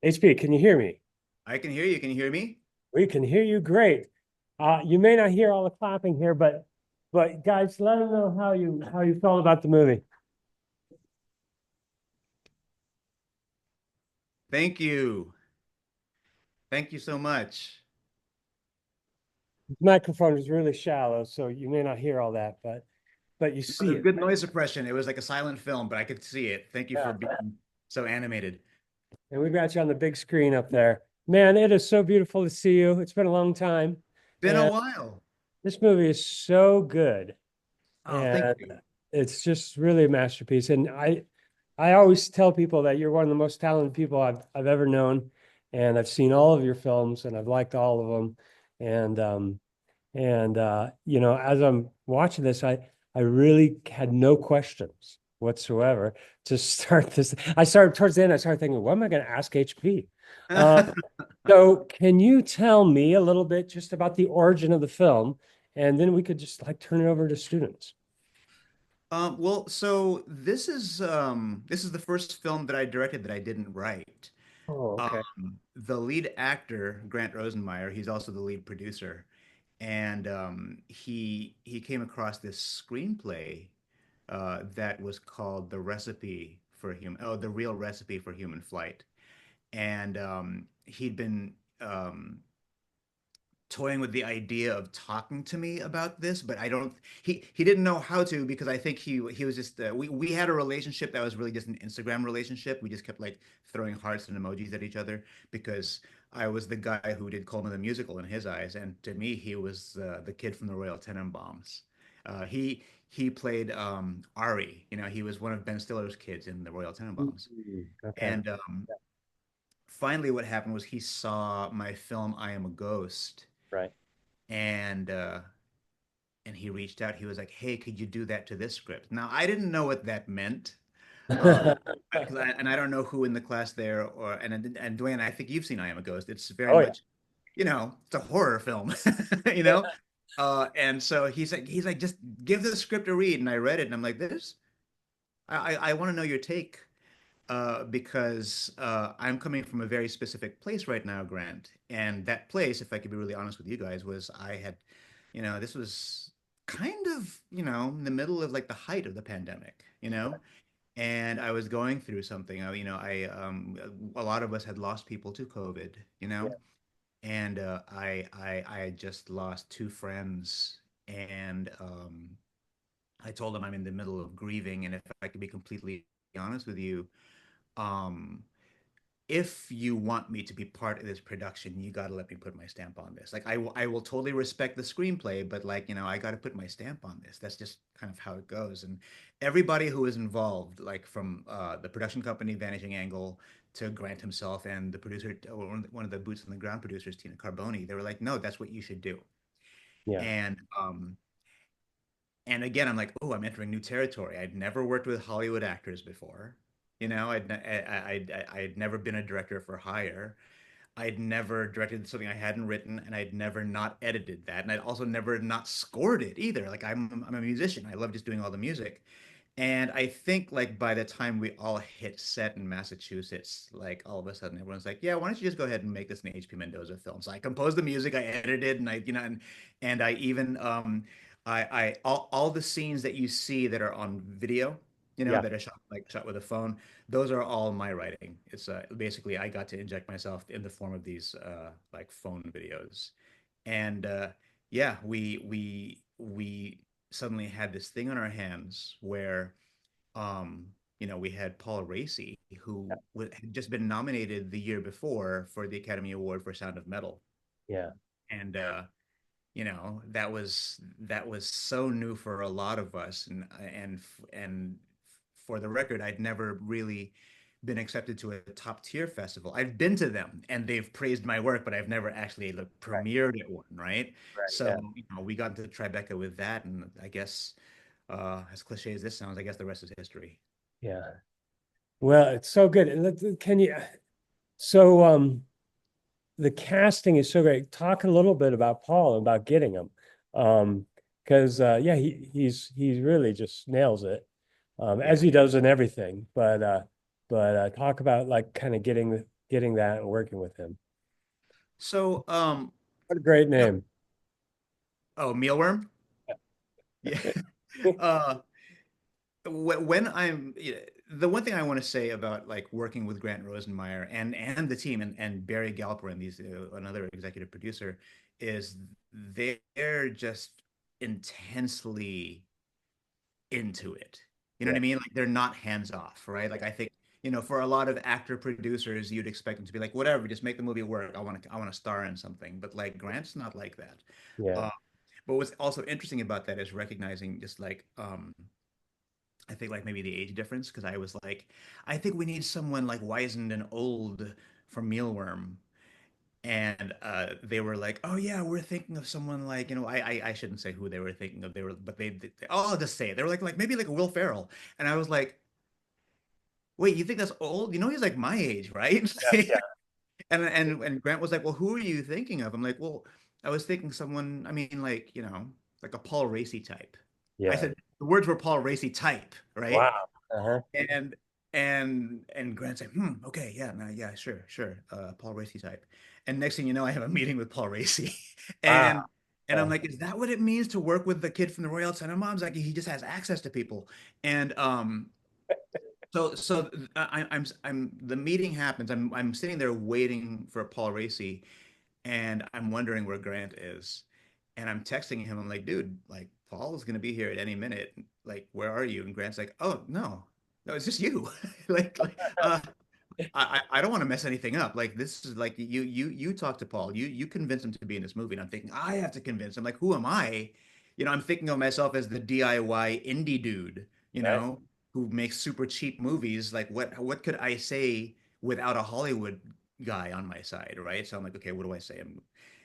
HP, can you hear me? I can hear you. Can you hear me? We can hear you great. You may not hear all the clapping here, but guys, let them know how you felt about the movie. Thank you. Thank you so much. The microphone is really shallow, so you may not hear all that, but you see There's it. good noise suppression. It was like a silent film, but I could see it. Thank you for Yeah. being so animated. And we've got you on the big screen up there. Man, it is so beautiful to see you. It's been a long time. Been a And while. this movie is so good. Oh, thank And you. it's just really a masterpiece. And I always tell people that you're one of the most talented people I've ever known, and I've seen all of your films, and I've liked all of them. And you know, as I'm watching this, I really had no questions whatsoever to start this. I started towards the end. I started thinking, what am I going to ask HP? So, can you tell me a little bit just about the origin of the film, and then we could just like turn it over to students. So this is the first film that I directed that I didn't write. Oh, okay. The lead actor, Grant Rosenmeyer, he's also the lead producer, and he came across this screenplay that was called The Real Recipe for Human Flight. And he'd been toying with the idea of talking to me about this, but I don't. He didn't know how to because I think he was just we had a relationship that was really just an Instagram relationship. We just kept like throwing hearts and emojis at each other because I was the guy who did Coleman the Musical in his eyes, and to me he was the kid from the Royal Tenenbaums. He played Ari. You know, he was one of Ben Stiller's kids in the Royal Tenenbaums. Okay. And finally, what happened was he saw my film I Am a Ghost, Right. and he reached out. He was like, "Hey, could you do that to this script?" Now, I didn't know what that meant, uh, and I don't know who in the class there and Dwayne. I think you've seen I Am a Ghost. It's very Oh yeah. much, it's a horror film, you Yeah. know. And so he's like, just give the script a read, and I read it, and I'm like, I want to know your take. Because I'm coming from a very specific place right now, Grant. And that place, if I could be really honest with you guys, was this was kind of, in the middle of like the height of the pandemic, and I was going through something. A lot of us had lost people to COVID, Yeah. and I had just lost two friends, and I told them I'm in the middle of grieving, and if I could be completely honest with you, um, if you want me to be part of this production, you got to let me put my stamp on this. Like I will totally respect the screenplay, but like, I got to put my stamp on this. That's just kind of how it goes. And everybody who was involved, like from the production company, Vanishing Angle, to Grant himself and the producer, or one of the boots on the ground producers, Tina Carboni, they were like, no, that's what you should do. Yeah. And again, I'm like, oh, I'm entering new territory. I'd never worked with Hollywood actors before. I'd never been a director for hire. I'd never directed something I hadn't written, and I'd never not edited that, and I'd also never not scored it either. Like I'm a musician. I love just doing all the music. And I think like by the time we all hit set in Massachusetts, like all of a sudden everyone's like, yeah, why don't you just go ahead and make this an HP Mendoza film? So I composed the music, I edited, and and I even I all the scenes that you see that are on video, Yeah. that are shot with a phone, those are all my writing. It's basically I got to inject myself in the form of these like phone videos. And yeah, we suddenly had this thing on our hands where we had Paul Raci, who had just been nominated the year before for the Academy Award for Sound of Metal. Yeah. And that was so new for a lot of us. And for the record, I'd never really been accepted to a top tier festival. I've been to them and they've praised my work, but I've never actually like Right. premiered at one, right? Right. So, Yeah. we got into Tribeca with that, and I guess, as cliche as this sounds, I guess the rest is history. Yeah. Well, it's so good. And can you, so the casting is so great. Talk a little bit about Paul, about getting him. Because yeah, he's really just nails it. As Yeah. he does in everything. But talk about like kind of getting getting that and working with him. So, What a great you know, name. oh, mealworm. Yeah. Uh, when I'm the one thing I want to say about like working with Grant Rosenmeyer and the team and Barry Galper and these another executive producer is they're just intensely into it. You know what Yeah, I mean? Like they're not hands off, right? Like I think, for a lot of actor producers, you'd expect them to be like, whatever, just make the movie work. I want to star in something. But like Grant's not like that. yeah, Uh, but what's also interesting about that is recognizing just like I think like maybe the age difference because I was like, I think we need someone like wizened and old for Mealworm. And they were like, "Oh yeah, we're thinking of someone like I shouldn't say who they were thinking of. They were, but oh, I'll just say it. They were like maybe like a Will Ferrell." And I was like, "Wait, you think that's old? He's like my age, right?" yeah, And Grant was like, "Well, who are you thinking of?" I'm like, "Well, I was thinking someone. I mean, like like a Paul Raci type." I yeah. said the words were Paul Raci type, right? Wow. Uh-huh. And Grant's like, okay, yeah, no, yeah, sure, sure, Paul Raci type. And next thing you know, I have a meeting with Paul Raci, Wow. and I'm like, is that what it means to work with the kid from the Royal Tenenbaums? Like, he just has access to people, and so I'm the meeting happens. I'm sitting there waiting for Paul Raci, and I'm wondering where Grant is. And I'm texting him. I'm like, dude, like Paul is gonna be here at any minute. Like, where are you? And Grant's like, oh no, no, it's just you. I don't want to mess anything up. Like this is like you talk to Paul. You convince him to be in this movie. And I'm thinking, I have to convince him. Like, who am I? I'm thinking of myself as the DIY indie dude, Right. who makes super cheap movies. Like what could I say without a Hollywood guy on my side, right? So I'm like, okay, what do I say?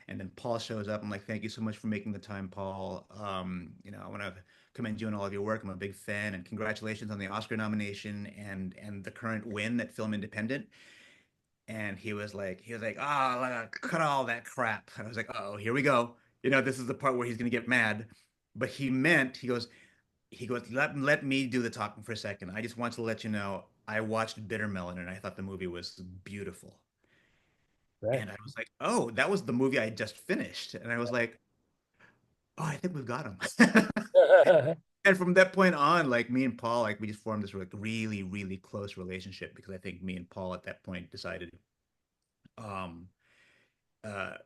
And then Paul shows up. I'm like, thank you so much for making the time, Paul. I want to commend you on all of your work. I'm a big fan, and congratulations on the Oscar nomination and the current win at Film Independent. And he was like, cut all that crap. And I was like, oh, here we go. This is the part where he's gonna get mad. But he goes, let me do the talking for a second. I just want to let you know, I watched Bitter Melon and I thought the movie was beautiful. Right. And I was like, oh, that was the movie I just finished. And I was like, oh, I think we've got him. And from that point on, like me and Paul, like we just formed this like really, really close relationship because I think me and Paul at that point decided um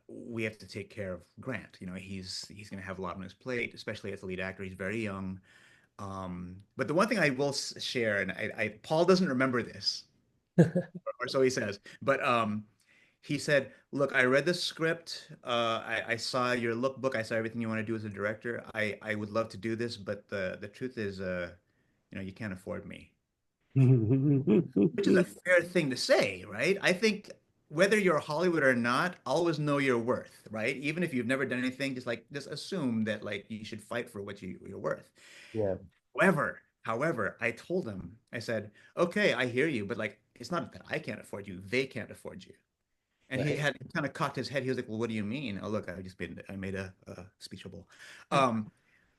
we have to take care of Grant. He's gonna have a lot on his plate, especially as the lead actor. He's very young. But the one thing I will share, and Paul doesn't remember this, or so he says, but he said, "Look, I read the script. I saw your lookbook. I saw everything you want to do as a director. I would love to do this, but the truth is, you can't afford me." Which is a fair thing to say, right? I think whether you're Hollywood or not, always know your worth, right? Even if you've never done anything, just assume that like you should fight for what you're worth. Yeah. However, I told him, I said, okay, I hear you, but like it's not that I can't afford you, they can't afford you. And he Right. had kind of cocked his head. He was like, well, what do you mean? Oh, look, I made a speech bubble. Um,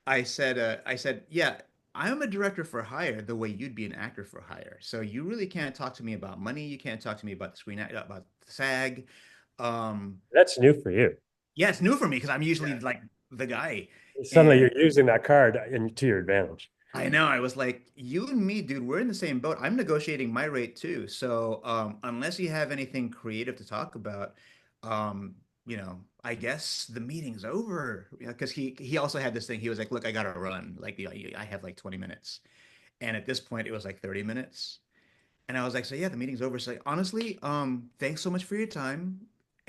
I said, yeah, I'm a director for hire the way you'd be an actor for hire. So you really can't talk to me about money. You can't talk to me about the about the SAG. Um, That's new for you. yeah, it's new for me because I'm usually like the guy. Suddenly And you're using that card to your advantage. I know I was like, you and me, dude, we're in the same boat. I'm negotiating my rate too. So unless you have anything creative to talk about, I guess the meeting's over. Because he also had this thing. He was like, look, I gotta run. Like I have like 20 minutes. And at this point, it was like 30 minutes. And I was like, so yeah, the meeting's over. So like, honestly, thanks so much for your time.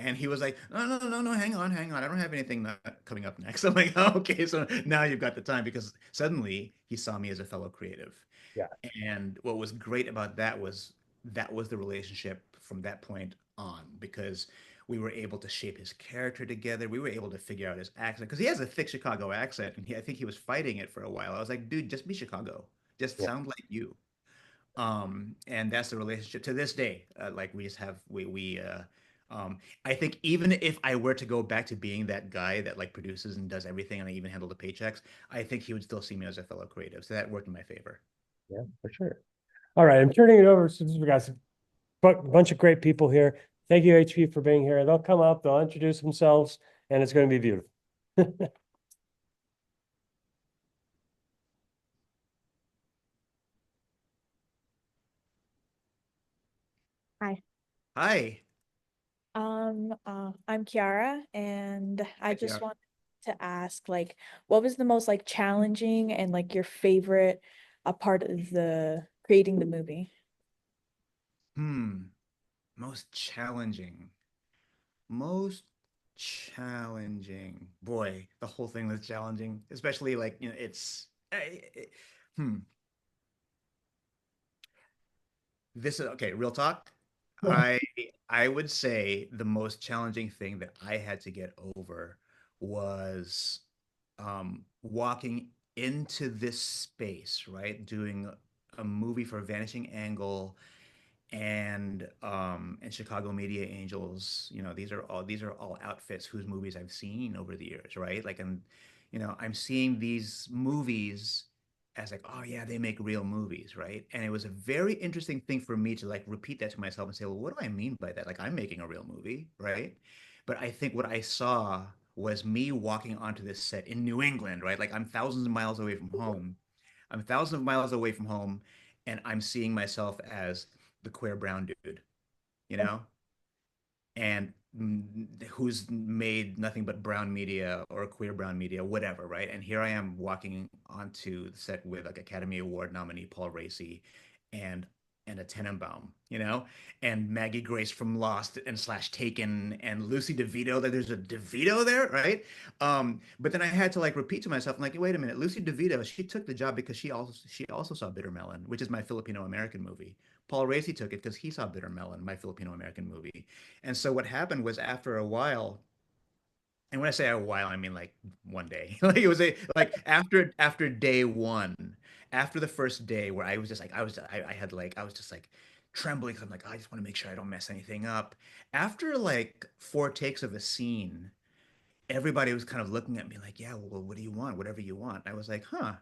And he was like, no, no, no, no, hang on, hang on. I don't have anything coming up next. I'm like, oh, okay, so now you've got the time because suddenly he saw me as a fellow creative. Yeah. And what was great about that was the relationship from that point on because we were able to shape his character together. We were able to figure out his accent because he has a thick Chicago accent, and I think he was fighting it for a while. I was like, dude, just be Chicago, just Yeah. sound like you. And that's the relationship to this day. Like we just have I think even if I were to go back to being that guy that like produces and does everything and I even handle the paychecks, I think he would still see me as a fellow creative. So that worked in my favor. Yeah, for sure. All right. I'm turning it over. So we got bunch of great people here. Thank you, HP, for being here. They'll come up, they'll introduce themselves, and it's going to be beautiful. Hi. Hi. I'm Kiara, and I Hi, just Kiara. wanted to ask, like, what was the most like challenging and like your favorite part of the creating the movie? Hmm. Most challenging. Most challenging. Boy, the whole thing was challenging, especially like, hmm. This is okay, real talk. I I would say the most challenging thing that I had to get over was walking into this space, right? Doing a movie for Vanishing Angle and Chicago Media Angels. These are all outfits whose movies I've seen over the years, right? Like I'm seeing these movies as like, oh yeah, they make real movies, right? And it was a very interesting thing for me to like repeat that to myself and say, well, what do I mean by that? Like I'm making a real movie, right? But I think what I saw was me walking onto this set in New England, right? Like I'm thousands of miles away from home. I'm thousands of miles away from home, and I'm seeing myself as the queer brown dude, you know, and who's made nothing but brown media or queer brown media, whatever, right? And here I am walking onto the set with like Academy Award nominee Paul Raci and and a Tenenbaum, and Maggie Grace from Lost and slash Taken and Lucy DeVito. That there's a DeVito there, right? But then I had to like repeat to myself, I'm like, wait a minute, Lucy DeVito, she took the job because she also saw Bitter Melon, which is my Filipino American movie. Paul Raci took it because he saw Bitter Melon, my Filipino American movie. And so what happened was after a while, and when I say a while, I mean like one day. Like it was a like after day one, after the first day where I was just like I had like I was just like trembling because I'm like, I just want to make sure I don't mess anything up. After like four takes of a scene, everybody was kind of looking at me like, yeah, well, what do you want? Whatever you want. I was like, huh.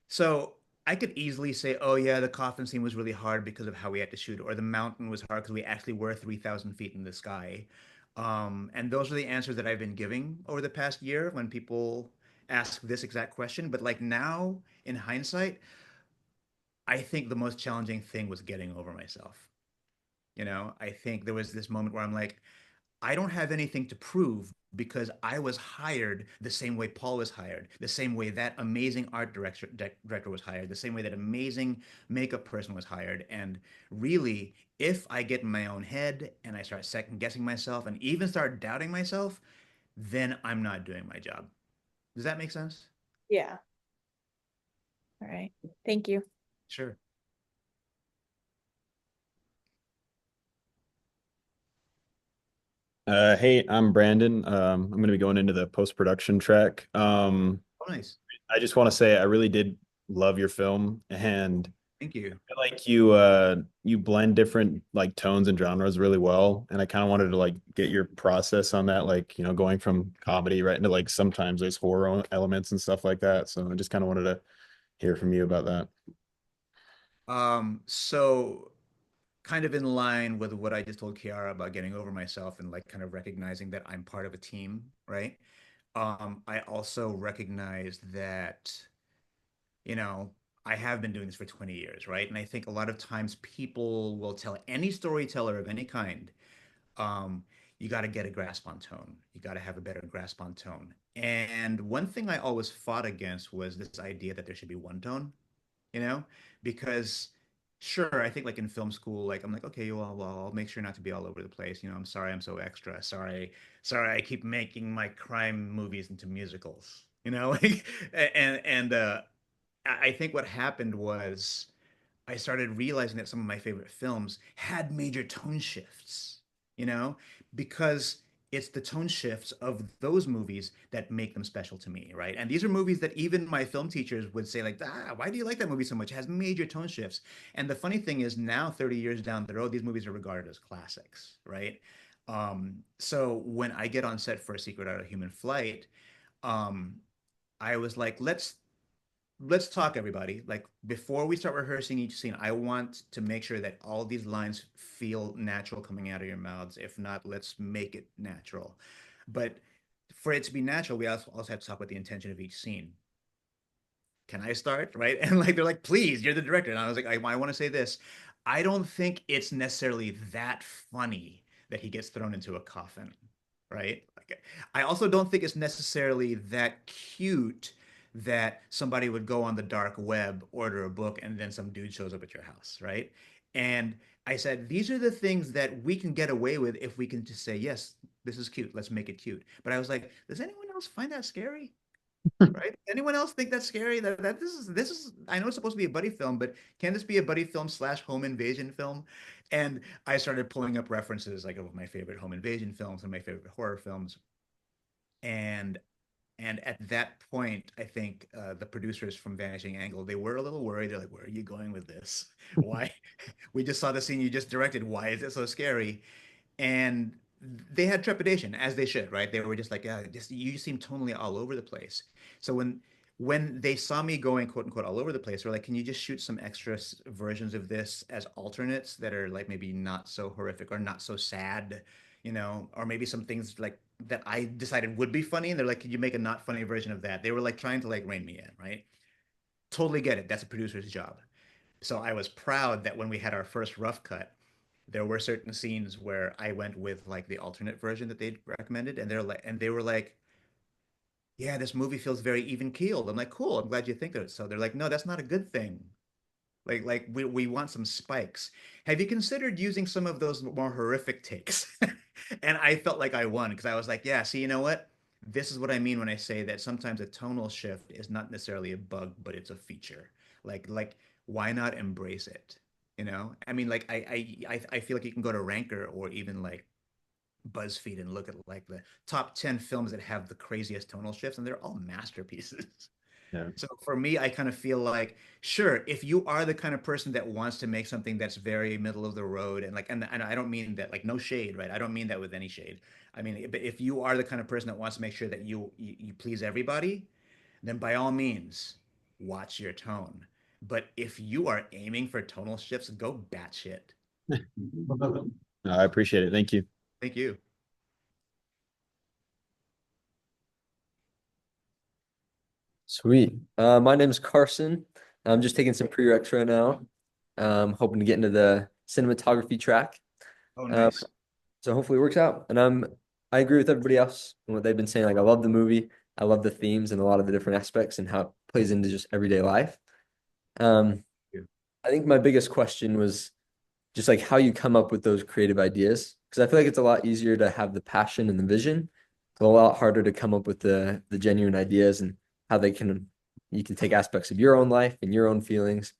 So I could easily say, oh yeah, the coffin scene was really hard because of how we had to shoot, or the mountain was hard because we actually were 3,000 feet in the sky. And those are the answers that I've been giving over the past year when people ask this exact question. But like now, in hindsight, I think the most challenging thing was getting over myself. I think there was this moment where I'm like, I don't have anything to prove because I was hired the same way Paul was hired, the same way that amazing art director was hired, the same way that amazing makeup person was hired. And really, if I get in my own head and I start second guessing myself and even start doubting myself, then I'm not doing my job. Does that make sense? Yeah. All right. Thank you. Sure. Hey, I'm Brandon. I'm going to be going into the post-production track. Oh, nice. I just want to say I really did love your film, and Thank you. I feel like you blend different like tones and genres really well. And I kind of wanted to like get your process on that, like going from comedy right into like sometimes there's horror elements and stuff like that. So I just kind of wanted to hear from you about that. So kind of in line with what I just told Kiara about getting over myself and like kind of recognizing that I'm part of a team, right? I also recognize that, you know, I have been doing this for 20 years, right? And I think a lot of times people will tell any storyteller of any kind, um, you got to get a grasp on tone. You got to have a better grasp on tone. And one thing I always fought against was this idea that there should be one tone, you know, because sure, I think like in film school, like I'm like, okay, well, I'll make sure not to be all over the place. I'm sorry, I'm so extra. Sorry, I keep making my crime movies into musicals. Like, and I think what happened was I started realizing that some of my favorite films had major tone shifts, you know, because it's the tone shifts of those movies that make them special to me, right? And these are movies that even my film teachers would say, like, why do you like that movie so much? It has major tone shifts. And the funny thing is, now, 30 years down the road, these movies are regarded as classics, right? So when I get on set for A Secret Art of Human Flight, um, I was like, let's talk, everybody. Like before we start rehearsing each scene, I want to make sure that all these lines feel natural coming out of your mouths. If not, let's make it natural. But for it to be natural, we also have to talk about the intention of each scene. Can I start? Right. And like they're like, please, you're the director. And I was like, I want to say this. I don't think it's necessarily that funny that he gets thrown into a coffin. Right. Like, I also don't think it's necessarily that cute that somebody would go on the dark web, order a book, and then some dude shows up at your house. Right. And I said, these are the things that we can get away with if we can just say, yes, this is cute. Let's make it cute. But I was like, does anyone else find that scary? Right? Anyone else think that's scary? That this is I know it's supposed to be a buddy film, but can this be a buddy film slash home invasion film? And I started pulling up references like of my favorite home invasion films and my favorite horror films. And and at that point, I think the producers from Vanishing Angle, they were a little worried. They're like, "Where are you going with this? Why? We just saw the scene you just directed. Why is it so scary?" And they had trepidation, as they should, right? They were just like, yeah, just you seem tonally all over the place. So when they saw me going quote unquote all over the place, they're like, can you just shoot some extra versions of this as alternates that are like maybe not so horrific or not so sad, or maybe some things like that I decided would be funny, and they're like, can you make a not funny version of that? They were like trying to like rein me in, right? Totally get it. That's a producer's job. So I was proud that when we had our first rough cut, there were certain scenes where I went with like the alternate version that they'd recommended, and they were like, "Yeah, this movie feels very even keeled." I'm like, "Cool, I'm glad you think that." So they're like, "No, that's not a good thing. Like we want some spikes. Have you considered using some of those more horrific takes?" And I felt like I won because I was like, "Yeah, see, you know what? This is what I mean when I say that sometimes a tonal shift is not necessarily a bug, but it's a feature. Like why not embrace it? I mean, like I feel like you can go to Ranker or even like BuzzFeed and look at like the top 10 films that have the craziest tonal shifts, and they're all masterpieces. Yeah. So for me, I kind of feel like, sure, if you are the kind of person that wants to make something that's very middle of the road and like, and I don't mean that like no shade, right? I don't mean that with any shade. I mean, but if you are the kind of person that wants to make sure that you please everybody, then by all means, watch your tone. But if you are aiming for tonal shifts, go batshit. No, I appreciate it. Thank you. Thank you. Sweet. My name's Carson. I'm just taking some prereqs right now. Hoping to get into the cinematography track. Oh, Um, nice. so hopefully it works out. And I agree with everybody else and what they've been saying. Like I love the movie. I love the themes and a lot of the different aspects and how it plays into just everyday life. Um, Yeah. I think my biggest question was just like how you come up with those creative ideas. Because I feel like it's a lot easier to have the passion and the vision. It's a lot harder to come up with the genuine ideas and how they can you can take aspects of your own life and your own feelings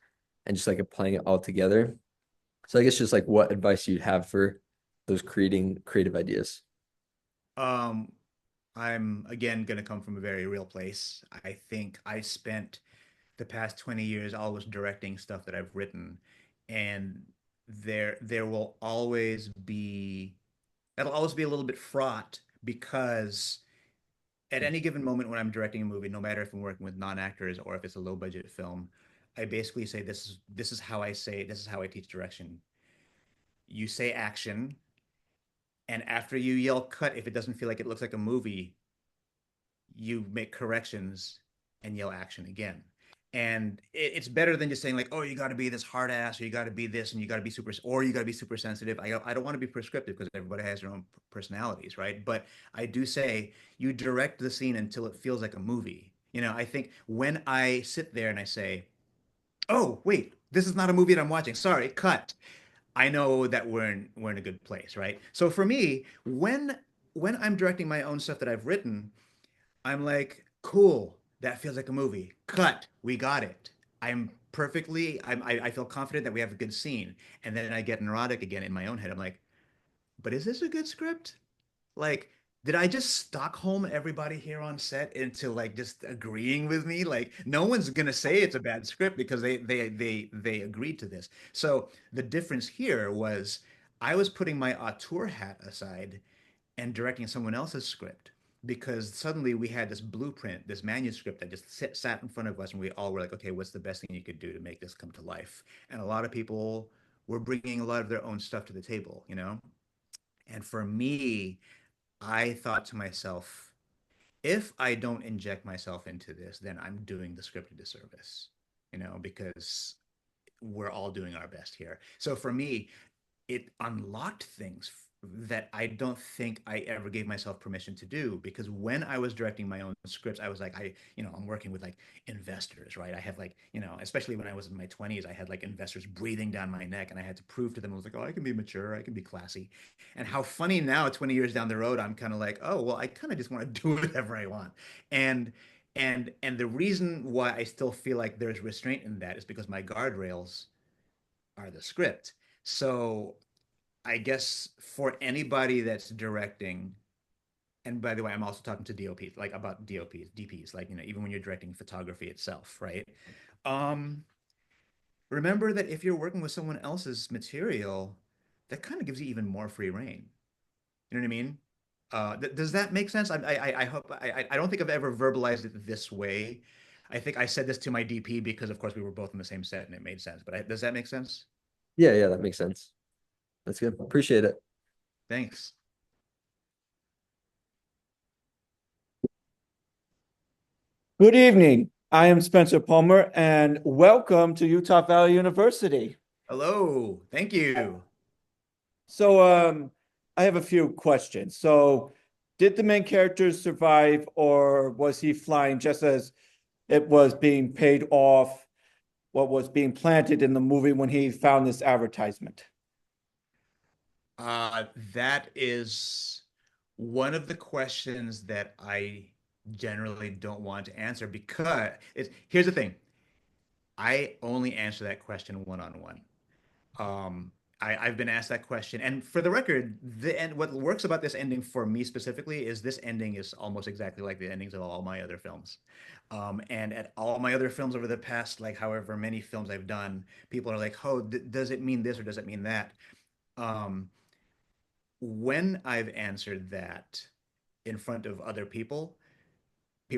and just like applying it all together. So I guess just like what advice you'd have for those creating creative ideas. Um, I'm again gonna come from a very real place. I think I spent the past 20 years always directing stuff that I've written, and there will always be that'll always be a little bit fraught because at any given moment when I'm directing a movie, no matter if I'm working with non-actors or if it's a low budget film, I basically say this is how I say this is how I teach direction. You say action, and after you yell cut, if it doesn't feel like it looks like a movie, you make corrections and yell action again. And it's better than just saying like, oh, you got to be this hard ass, or you got to be this, and you got to be super, or you got to be super sensitive. I don't want to be prescriptive because everybody has their own personalities, right? But I do say you direct the scene until it feels like a movie. I think when I sit there and I say, oh, wait, this is not a movie that I'm watching. Sorry, cut. I know that we're in a good place, right? So for me, when I'm directing my own stuff that I've written, I'm like, cool, that feels like a movie. Cut, we got it. I feel confident that we have a good scene. And then I get neurotic again in my own head. I'm like, but is this a good script? Like, did I just Stockholm everybody here on set into like just agreeing with me? Like, no one's gonna say it's a bad script because they agreed to this. So the difference here was I was putting my auteur hat aside and directing someone else's script. because suddenly we had this blueprint, this manuscript that just sat in front of us, and we all were like, okay, what's the best thing you could do to make this come to life? And a lot of people were bringing a lot of their own stuff to the table, you know? And for me, I thought to myself, if I don't inject myself into this, then I'm doing the script a disservice, you know, because we're all doing our best here. So for me, it unlocked things that I don't think I ever gave myself permission to do, because when I was directing my own scripts, I was like, I'm working with like investors, right? I have like, especially when I was in my 20s, I had like investors breathing down my neck, and I had to prove to them, I was like, oh, I can be mature, I can be classy. And how funny now, 20 years down the road, I'm kind of like, oh, well, I kind of just want to do whatever I want. And and the reason why I still feel like there's restraint in that is because my guardrails are the script. So I guess for anybody that's directing, and by the way, I'm also talking to DOPs, like about DOPs, DPs, like, even when you're directing photography itself, right? Um, Remember that if you're working with someone else's material, that kind of gives you even more free reign. You know what I mean? Does that make sense? I hope I don't think I've ever verbalized it this way. I think I said this to my DP because, of course, we were both in the same set and it made sense. But does that make sense? Yeah, yeah, that makes sense. That's good. Appreciate it. Thanks. Good evening. I am Spencer Palmer, and welcome to Utah Valley University. Hello. Thank you. So, I have a few questions. So, did the main character survive, or was he flying just as it was being paid off what was being planted in the movie when he found this advertisement? That is one of the questions that I generally don't want to answer, because here's the thing. I only answer that question one-on-one. Um, I've been asked that question, and for the record, the end. What works about this ending for me specifically is this ending is almost exactly like the endings of all my other films. And at all my other films over the past, like however many films I've done, people are like, "Oh, does it mean this or does it mean that?" Um, when I've answered that in front of other people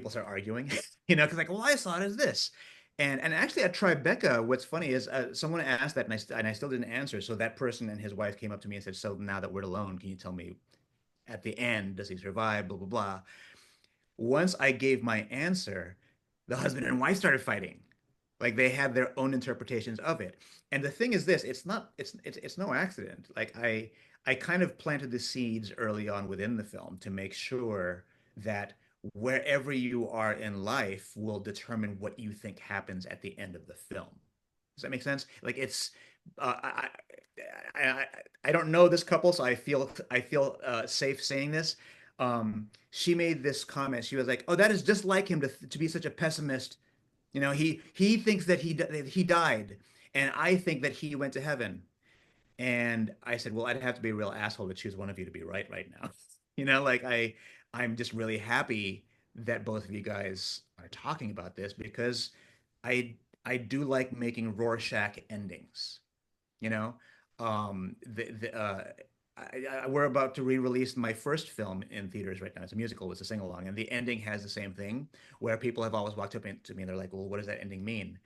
start arguing, because like, well, I saw it as this. And actually at Tribeca, what's funny is someone asked that, and I still didn't answer. So that person and his wife came up to me and said, so now that we're alone, can you tell me at the end, does he survive? Blah, blah, blah. Once I gave my answer, the husband and wife started fighting. Like they had their own interpretations of it. And the thing is this, it's no accident. Like I kind of planted the seeds early on within the film to make sure that wherever you are in life will determine what you think happens at the end of the film. Does that make sense? Like it's uh, I, I I don't know this couple, so I feel safe saying this. She made this comment. She was like, "Oh, that is just like him to be such a pessimist. He thinks that he died, and I think that he went to heaven." And I said, "Well, I'd have to be a real asshole to choose one of you to be right now." Like I'm just really happy that both of you guys are talking about this, because I do like making Rorschach endings. You know, we're about to re-release my first film in theaters right now. It's a musical. It's a sing-along, and the ending has the same thing, where people have always walked up to me and they're like, "Well, what does that ending mean?"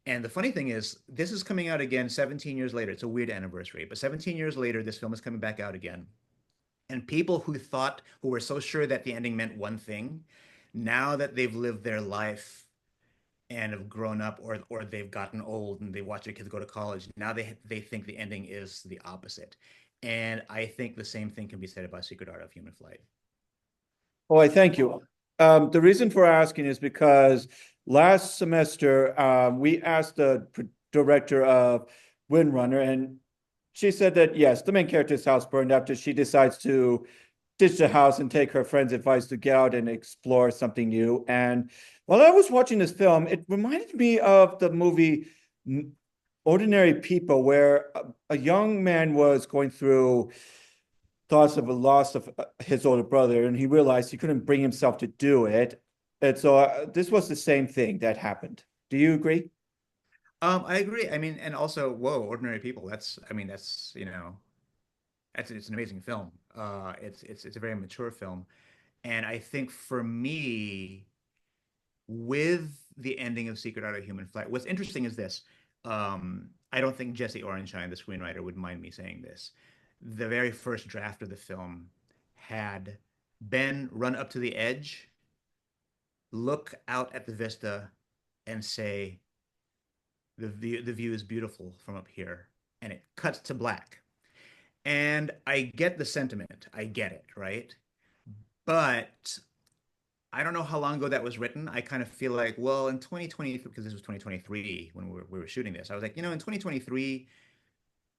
And the funny thing is, this is coming out again 17 years later. It's a weird anniversary, but 17 years later, this film is coming back out again. And people who were so sure that the ending meant one thing, now that they've lived their life and have grown up, or they've gotten old and they watch their kids go to college, now they think the ending is the opposite. And I think the same thing can be said about Secret Art of Human Flight. Oh, I thank you. The reason for asking is because last semester we asked the director of Windrunner, and she said that yes, the main character's house burned after she decides to ditch the house and take her friend's advice to get out and explore something new. And while I was watching this film, it reminded me of the movie Ordinary People, where a young man was going through thoughts of a loss of his older brother, and he realized he couldn't bring himself to do it. And so this was the same thing that happened. Do you agree? I agree. I mean, and also, whoa, Ordinary People. I mean, it's an amazing film. It's a very mature film. And I think for me, with the ending of Secret Art of Human Flight, what's interesting is this. I don't think Jesse Orenshine, the screenwriter, would mind me saying this. The very first draft of the film had Ben run up to the edge, look out at the vista, and say, the view is beautiful from up here. And it cuts to black. And I get the sentiment. I get it, right? But I don't know how long ago that was written. I kind of feel like, well, in 2020, because this was 2023 when we were shooting this, I was like, in 2023,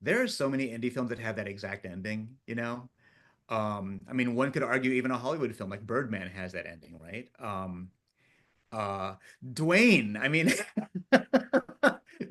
there are so many indie films that have that exact ending. I mean, one could argue even a Hollywood film like Birdman has that ending, right? Uh, Dwayne, I mean,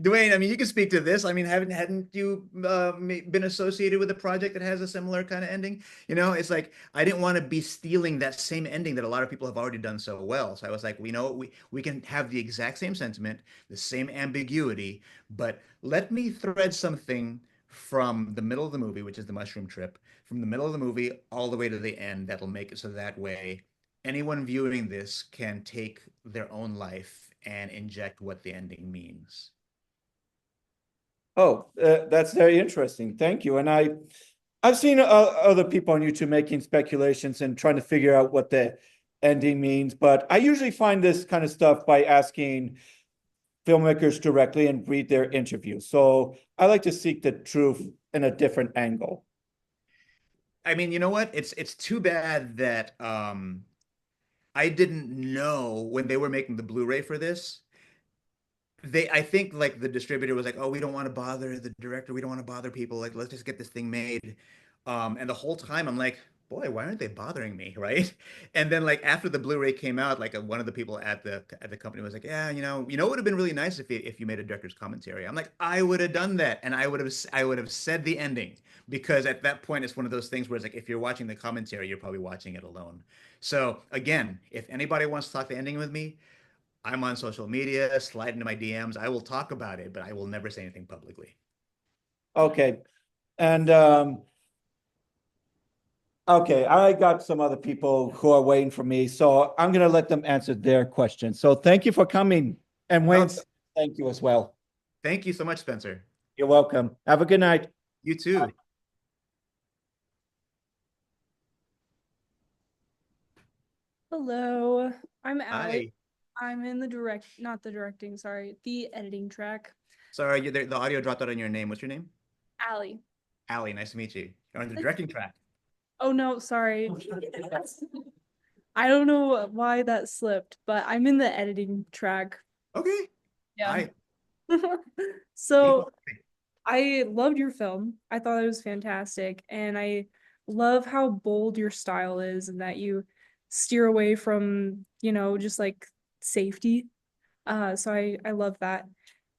Dwayne, I mean, you can speak to this. I mean, hadn't you been associated with a project that has a similar kind of ending? It's like I didn't want to be stealing that same ending that a lot of people have already done so well. So I was like, we can have the exact same sentiment, the same ambiguity, but let me thread something from the middle of the movie, which is the mushroom trip, from the middle of the movie all the way to the end. That'll make it so that way anyone viewing this can take their own life and inject what the ending means. Oh, that's very interesting. Thank you. And I've seen other people on YouTube making speculations and trying to figure out what the ending means, but I usually find this kind of stuff by asking filmmakers directly and read their interviews. So I like to seek the truth in a different angle. I mean, you know what? It's too bad that I didn't know when they were making the Blu-ray for this. I think like the distributor was like, oh, we don't want to bother the director, we don't want to bother people, like let's just get this thing made. And the whole time I'm like, boy, why aren't they bothering me, right? And then like after the Blu-ray came out, like one of the people at the company was like, yeah, it would have been really nice if you made a director's commentary. I'm like, I would have done that, and I would have said the ending, because at that point it's one of those things where it's like if you're watching the commentary, you're probably watching it alone. So again, if anybody wants to talk the ending with me, I'm on social media, slide into my DMs. I will talk about it, but I will never say anything publicly. Okay. And okay, I got some other people who are waiting for me, so I'm going to let them answer their questions. So thank you for coming. And No, Wayne, thank you as well. thank you so much, Spencer. You're welcome. Have a good night. You too. Hello, I'm Allie. Hi. I'm in not the directing, sorry, the editing track. Sorry, the audio dropped out on your name. What's your name? Allie. Allie, nice to meet you. You're on the directing track. Oh no, sorry. I don't know why that slipped, but I'm in the editing track. Okay. Yeah. Hi. So I loved your film. I thought it was fantastic, and I love how bold your style is and that you steer away from, just like safety. So I love that.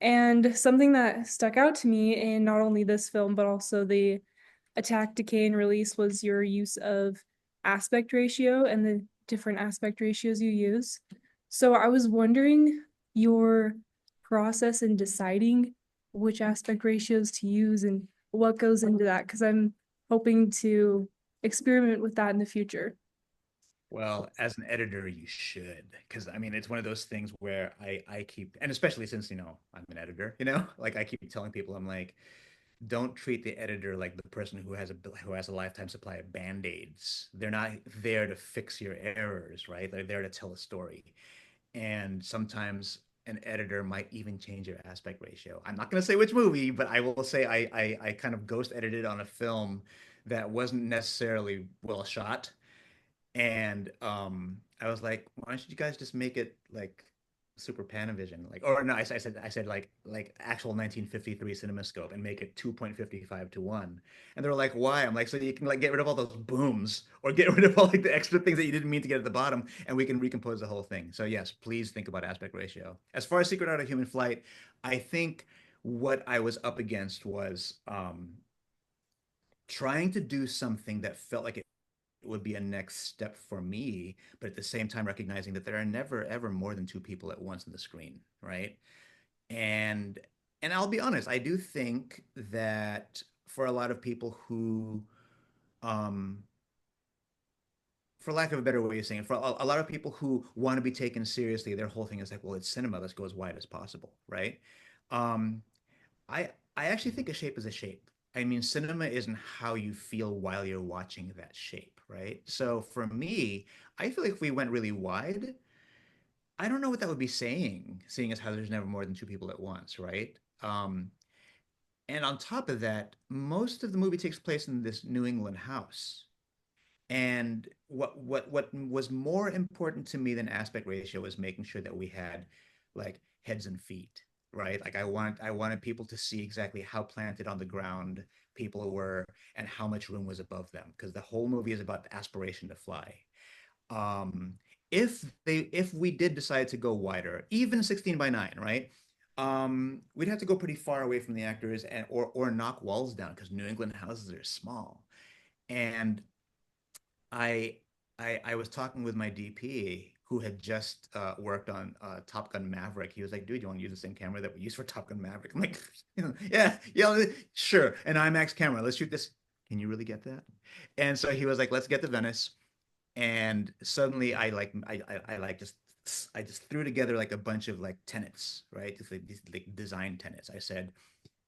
And something that stuck out to me in not only this film, but also the Attack, Decay, and Release was your use of aspect ratio and the different aspect ratios you use. So I was wondering your process in deciding which aspect ratios to use and what goes into that, because I'm hoping to experiment with that in the future. Well, as an editor, you should, because I mean, it's one of those things where I keep, and especially since I'm an editor, like I keep telling people, I'm like, don't treat the editor like the person who has a lifetime supply of band-aids. They're not there to fix your errors, right? They're there to tell a story. And sometimes an editor might even change your aspect ratio. I'm not going to say which movie, but I will say I kind of ghost edited on a film that wasn't necessarily well shot, and I was like, why don't you guys just make it like Super Panavision, like, or no, I said like actual 1953 CinemaScope, and make it 2.55 to 1. And they're like, why? I'm like, so you can like get rid of all those booms or get rid of all like the extra things that you didn't mean to get at the bottom, and we can recompose the whole thing. So yes, please think about aspect ratio. As far as Secret Art of Human Flight, I think what I was up against was trying to do something that felt like it would be a next step for me, but at the same time recognizing that there are never ever more than two people at once on the screen, right? And and I'll be honest, I do think that for a lot of people who um for lack of a better way of saying it, for a lot of people who want to be taken seriously, their whole thing is like, well, it's cinema, let's go as wide as possible, right? Um, I actually think a shape is a shape. I mean, cinema isn't how you feel while you're watching that shape, right? So for me, I feel like if we went really wide, I don't know what that would be saying, seeing as how there's never more than two people at once, right? And on top of that, most of the movie takes place in this New England house. And what was more important to me than aspect ratio was making sure that we had like heads and feet, right? Like I wanted people to see exactly how planted on the ground people were and how much room was above them, because the whole movie is about the aspiration to fly. Um, if we did decide to go wider, even 16 by 9, right? We'd have to go pretty far away from the actors and or knock walls down because New England houses are small. And I I was talking with my DP who had just worked on Top Gun Maverick. He was like, "Dude, you want to use the same camera that we used for Top Gun Maverick?" I'm like, "Yeah, yeah, sure. An IMAX camera. Let's shoot this. Can you really get that?" And so he was like, "Let's get to Venice." And suddenly I like just I just threw together like a bunch of like tenets, right? Just like these like design tenets. I said,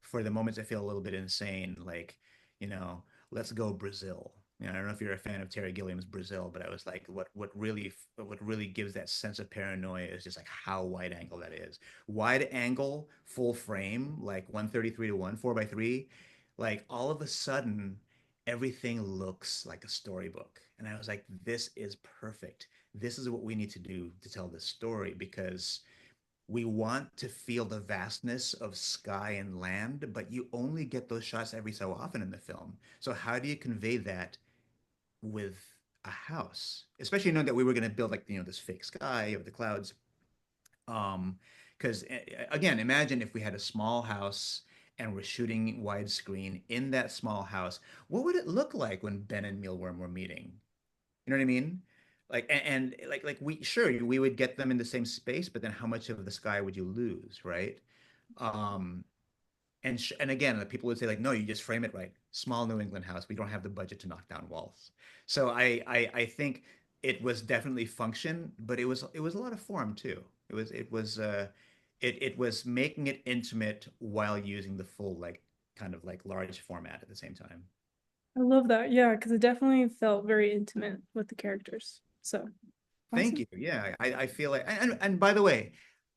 for the moments I feel a little bit insane, like, you know, let's go Brazil. You know, I don't know if you're a fan of Terry Gilliam's Brazil, but I was like, what really gives that sense of paranoia is just like how wide angle that is. Wide angle, full frame, like 133 to 1, 4 by 3, like all of a sudden everything looks like a storybook. And I was like, this is perfect. This is what we need to do to tell this story, because we want to feel the vastness of sky and land, but you only get those shots every so often in the film. So how do you convey that with a house? Especially knowing that we were going to build like, you know, this fake sky of the clouds. Because again, imagine if we had a small house and we're shooting widescreen in that small house. What would it look like when Ben and Mealworm were meeting? You know what I mean? Like and like we sure we would get them in the same space, but then how much of the sky would you lose, right? Um, and again, the people would say like, no, you just frame it right. Small New England house. We don't have the budget to knock down walls. So I think it was definitely function, but it was a lot of form too. It was making it intimate while using the full like kind of like large format at the same time. I love that. Yeah, because it definitely felt very intimate with the characters. So Thank awesome. you. Yeah, I feel like, and by the way,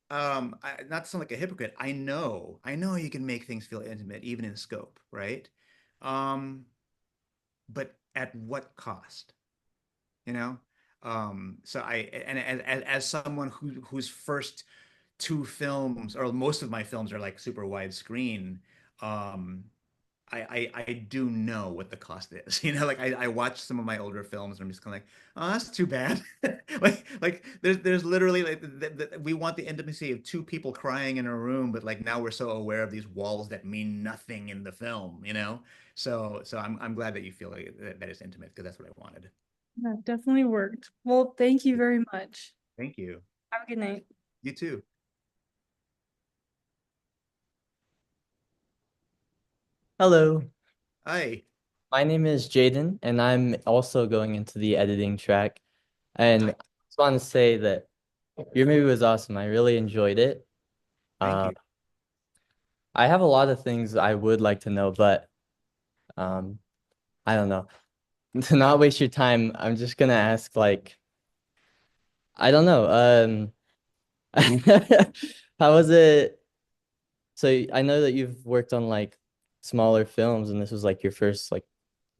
not to sound like a hypocrite, I know you can make things feel intimate even in scope, right? Um, but at what cost? You know? So and as someone whose first two films, or most of my films are like super widescreen, um, I do know what the cost is. You know, like I watch some of my older films and I'm just kind of like, oh, that's too bad. Like there's literally like we want the intimacy of two people crying in a room, but like now we're so aware of these walls that mean nothing in the film, you know? So I'm glad that you feel like that is intimate, because that's what I wanted. Yeah, definitely worked. Well, thank you very much. Thank you. Have a good night. You too. Hello, Hi. my name is Jaden, and I'm also going into the editing track. And I Hi. just want to say that your movie was awesome. I really enjoyed it. Thank Uh, you. I have a lot of things I would like to know, but um, I don't know. To not waste your time, I'm just gonna ask like, I don't know. How was it? So I know that you've worked on like smaller films, and this was like your first like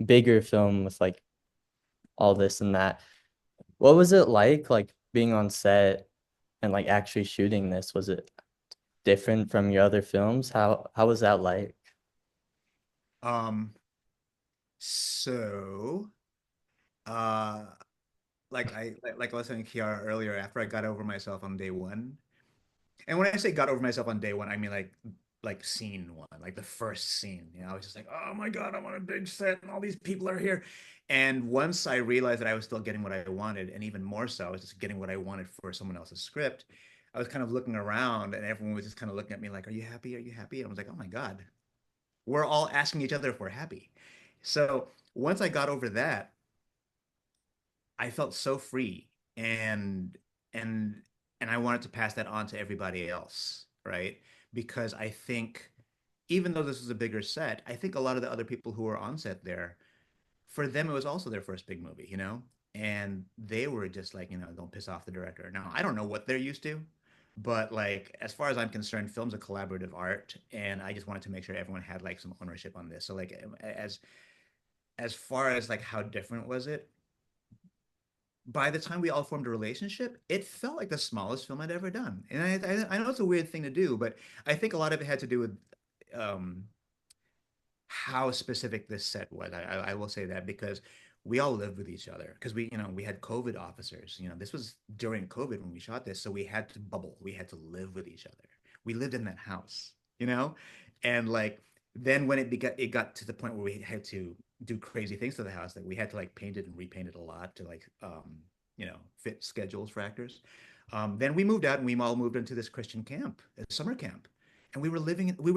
bigger film with like all this and that. What was it like being on set and like actually shooting this? Was it different from your other films? How was that like? Um, so uh like I was telling Kiara earlier, after I got over myself on day one. And when I say got over myself on day one, I mean like scene one, like the first scene. You know, I was just like, oh my God, I'm on a big set and all these people are here. And once I realized that I was still getting what I wanted, and even more so, I was just getting what I wanted for someone else's script, I was kind of looking around and everyone was just kind of looking at me like, are you happy? Are you happy? And I was like, oh my God, we're all asking each other if we're happy. So once I got over that, I felt so free, and and I wanted to pass that on to everybody else, right? Because I think even though this was a bigger set, I think a lot of the other people who were on set there, for them it was also their first big movie, you know? And they were just like, don't piss off the director. Now, I don't know what they're used to, but like as far as I'm concerned, film's a collaborative art, and I just wanted to make sure everyone had like some ownership on this. So like as far as like how different was it, by the time we all formed a relationship, it felt like the smallest film I'd ever done. And I know it's a weird thing to do, but I think a lot of it had to do with um, how specific this set was. I will say that because we all lived with each other because we had COVID officers. This was during COVID when we shot this, so we had to bubble. We had to live with each other. We lived in that house, and like then when it got to the point where we had to do crazy things to the house, that we had to like paint it and repaint it a lot to like fit schedules for actors. Then we moved out and we all moved into this Christian camp, a summer camp, and we were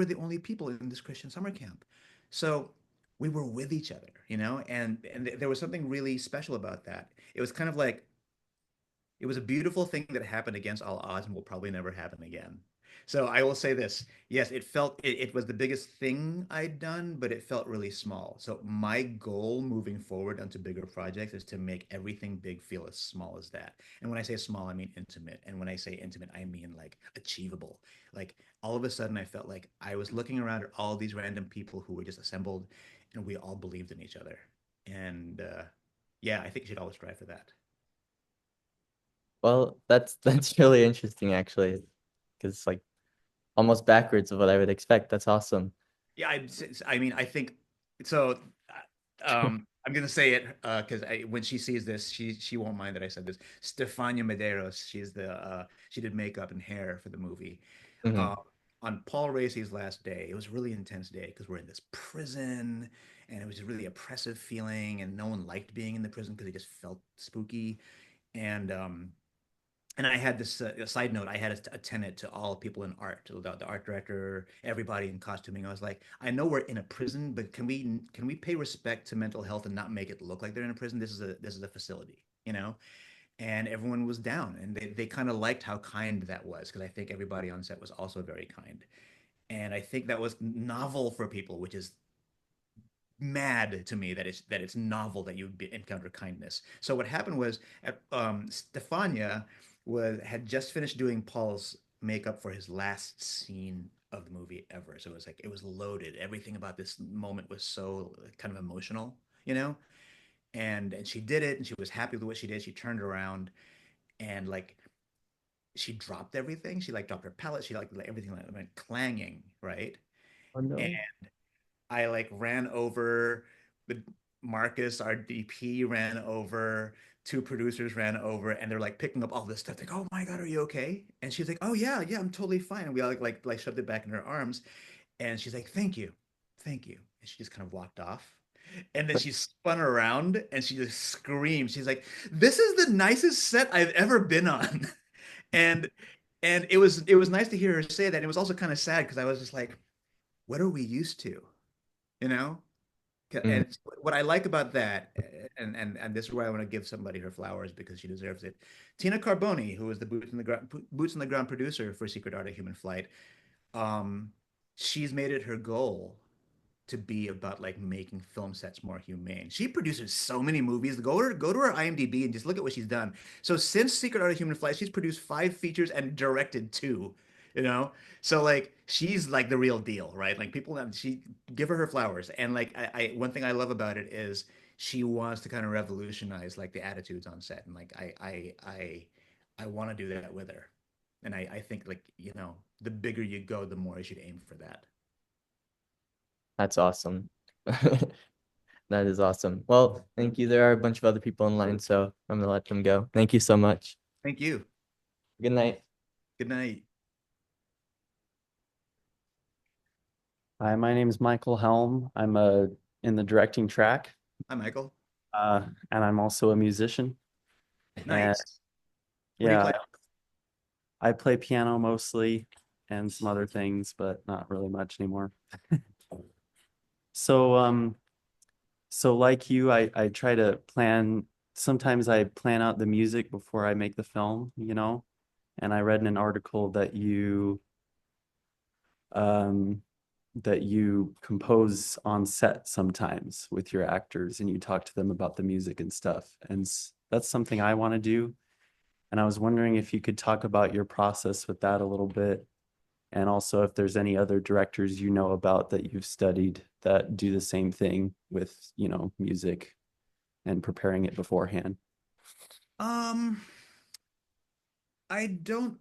the only people in this Christian summer camp. So we were with each other, and there was something really special about that. It was kind of like it was a beautiful thing that happened against all odds and will probably never happen again. So I will say this. Yes, it was the biggest thing I'd done, but it felt really small. So my goal moving forward onto bigger projects is to make everything big feel as small as that. And when I say small, I mean intimate. And when I say intimate, I mean like achievable. Like all of a sudden I felt like I was looking around at all these random people who were just assembled and we all believed in each other. And yeah, I think you should always strive for that. Well, that's really interesting actually, because it's like almost backwards of what I would expect. That's awesome. Yeah, I mean, I think so. I'm gonna say it because when she sees this, she won't mind that I said this. Stefania Medeiros, she did makeup and hair for the movie. Mhm. Uh, on Paul Raci's last day, it was a really intense day because we're in this prison, and it was a really oppressive feeling, and no one liked being in the prison because it just felt spooky. And I had this side note. I had a tenet to all people in art, to the art director, everybody in costuming. I was like, I know we're in a prison, but can we pay respect to mental health and not make it look like they're in a prison? This is a facility, And everyone was down, and they kind of liked how kind that was because I think everybody on set was also very kind, and I think that was novel for people, which is mad to me that it's novel that you encounter kindness. So what happened was Stefania had just finished doing Paul's makeup for his last scene of the movie ever. So it was like it was loaded. Everything about this moment was so kind of emotional, And she did it, and she was happy with what she did. She turned around and like she dropped everything. She like dropped her palette. She like everything like went clanging, right? Oh And no. I like ran over the Marcus, our DP ran over, two producers ran over, and they're like picking up all this stuff. Like, oh my God, are you okay? And she's like, oh yeah, yeah, I'm totally fine. And we all like shoved it back in her arms. And she's like, thank you, thank you. And she just kind of walked off. And then she spun around and she just screamed. She's like, this is the nicest set I've ever been on. And it was nice to hear her say that. And it was also kind of sad because I was just like, what are we used to? You know? Mhm. And what I like about that, and this is where I want to give somebody her flowers because she deserves it. Tina Carboni, who was the boots on the ground producer for Secret Art of Human Flight, um, she's made it her goal to be about like making film sets more humane. She produces so many movies. Go to her IMDb and just look at what she's done. So since Secret Art of Human Flight, she's produced 5 features and directed 2. You know, so like she's like the real deal, right? Like people, she give her flowers. And like I one thing I love about it is she wants to kind of revolutionize like the attitudes on set, and like I want to do that with her. And I think like the bigger you go, the more you should aim for that. That's awesome. That is awesome. Well, thank you. There are a bunch of other people in line, so I'm gonna let them go. Thank you so much. Thank you. Good night. Good night. Hi, my name is Michael Helm. I'm in the directing track, Hi, Michael. and I'm also a musician. And Nice. What do you yeah, play? I play piano mostly and some other things, but not really much anymore. So, so like you, I try to plan sometimes I plan out the music before I make the film, you know? And I read in an article um that you compose on set sometimes with your actors and you talk to them about the music and stuff. And that's something I want to do. And I was wondering if you could talk about your process with that a little bit. And also if there's any other directors you know about that you've studied that do the same thing with, you know, music and preparing it beforehand. Um, I don't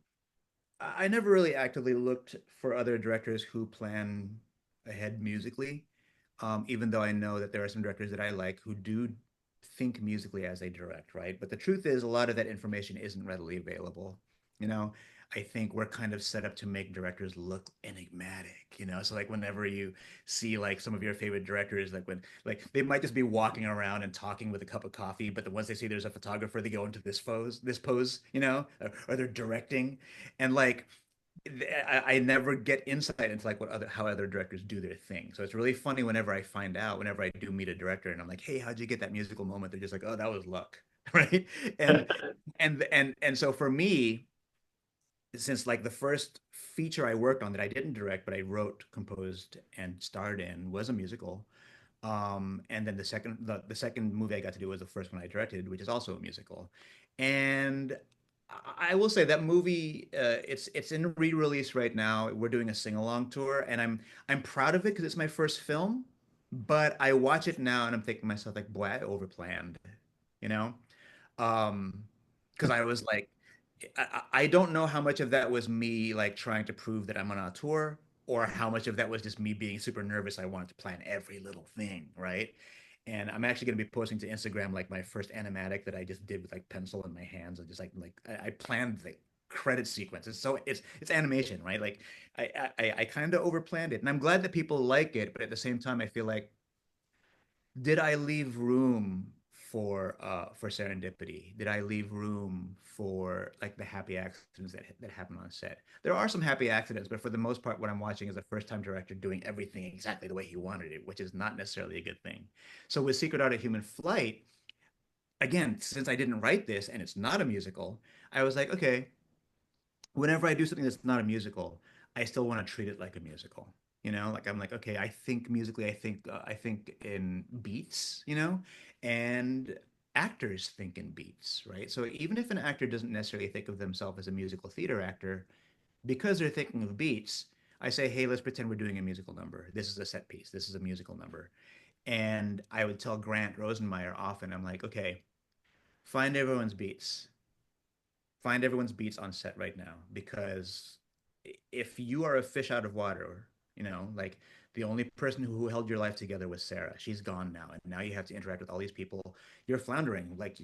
I never really actively looked for other directors who plan ahead musically, even though I know that there are some directors that I like who do think musically as they direct, right? But the truth is, a lot of that information isn't readily available. You know, I think we're kind of set up to make directors look enigmatic, you know? So like whenever you see like some of your favorite directors, like when like they might just be walking around and talking with a cup of coffee, but then once they see there's a photographer, they go into this pose, you know, or they're directing. And like I never get insight into like how other directors do their thing. So it's really funny whenever I find out, whenever I do meet a director and I'm like, hey, how'd you get that musical moment? They're just like, oh, that was luck. Right. And and so for me, since like the first feature I worked on that I didn't direct, but I wrote, composed, and starred in was a musical. And then the second movie I got to do was the first one I directed, which is also a musical. And I will say that movie, it's in re-release right now. We're doing a sing-along tour, and I'm proud of it because it's my first film. But I watch it now and I'm thinking to myself like, boy, I overplanned, you know? Because I was like, I don't know how much of that was me like trying to prove that I'm on a tour, or how much of that was just me being super nervous. I wanted to plan every little thing, right? And I'm actually going to be posting to Instagram like my first animatic that I just did with like pencil in my hands and just I planned the credit sequence. It's animation, right? Like I kind of overplanned it, and I'm glad that people like it, but at the same time, I feel like did I leave room for serendipity? Did I leave room for like the happy accidents that happen on set? There are some happy accidents, but for the most part, what I'm watching is a first-time director doing everything exactly the way he wanted it, which is not necessarily a good thing. So with Secret Art of Human Flight, again, since I didn't write this and it's not a musical, I was like, okay, whenever I do something that's not a musical, I still want to treat it like a musical. You know, like I'm like, okay, I think musically, I think in beats, you know, and actors think in beats, right? So even if an actor doesn't necessarily think of themselves as a musical theater actor, because they're thinking of beats, I say, hey, let's pretend we're doing a musical number. This is a set piece. This is a musical number. And I would tell Grant Rosenmeyer often, I'm like, okay, find everyone's beats, find everyone's beats on set right now, because if you are a fish out of water, you know, like the only person who held your life together was Sarah. She's gone now, and now you have to interact with all these people. You're floundering. Like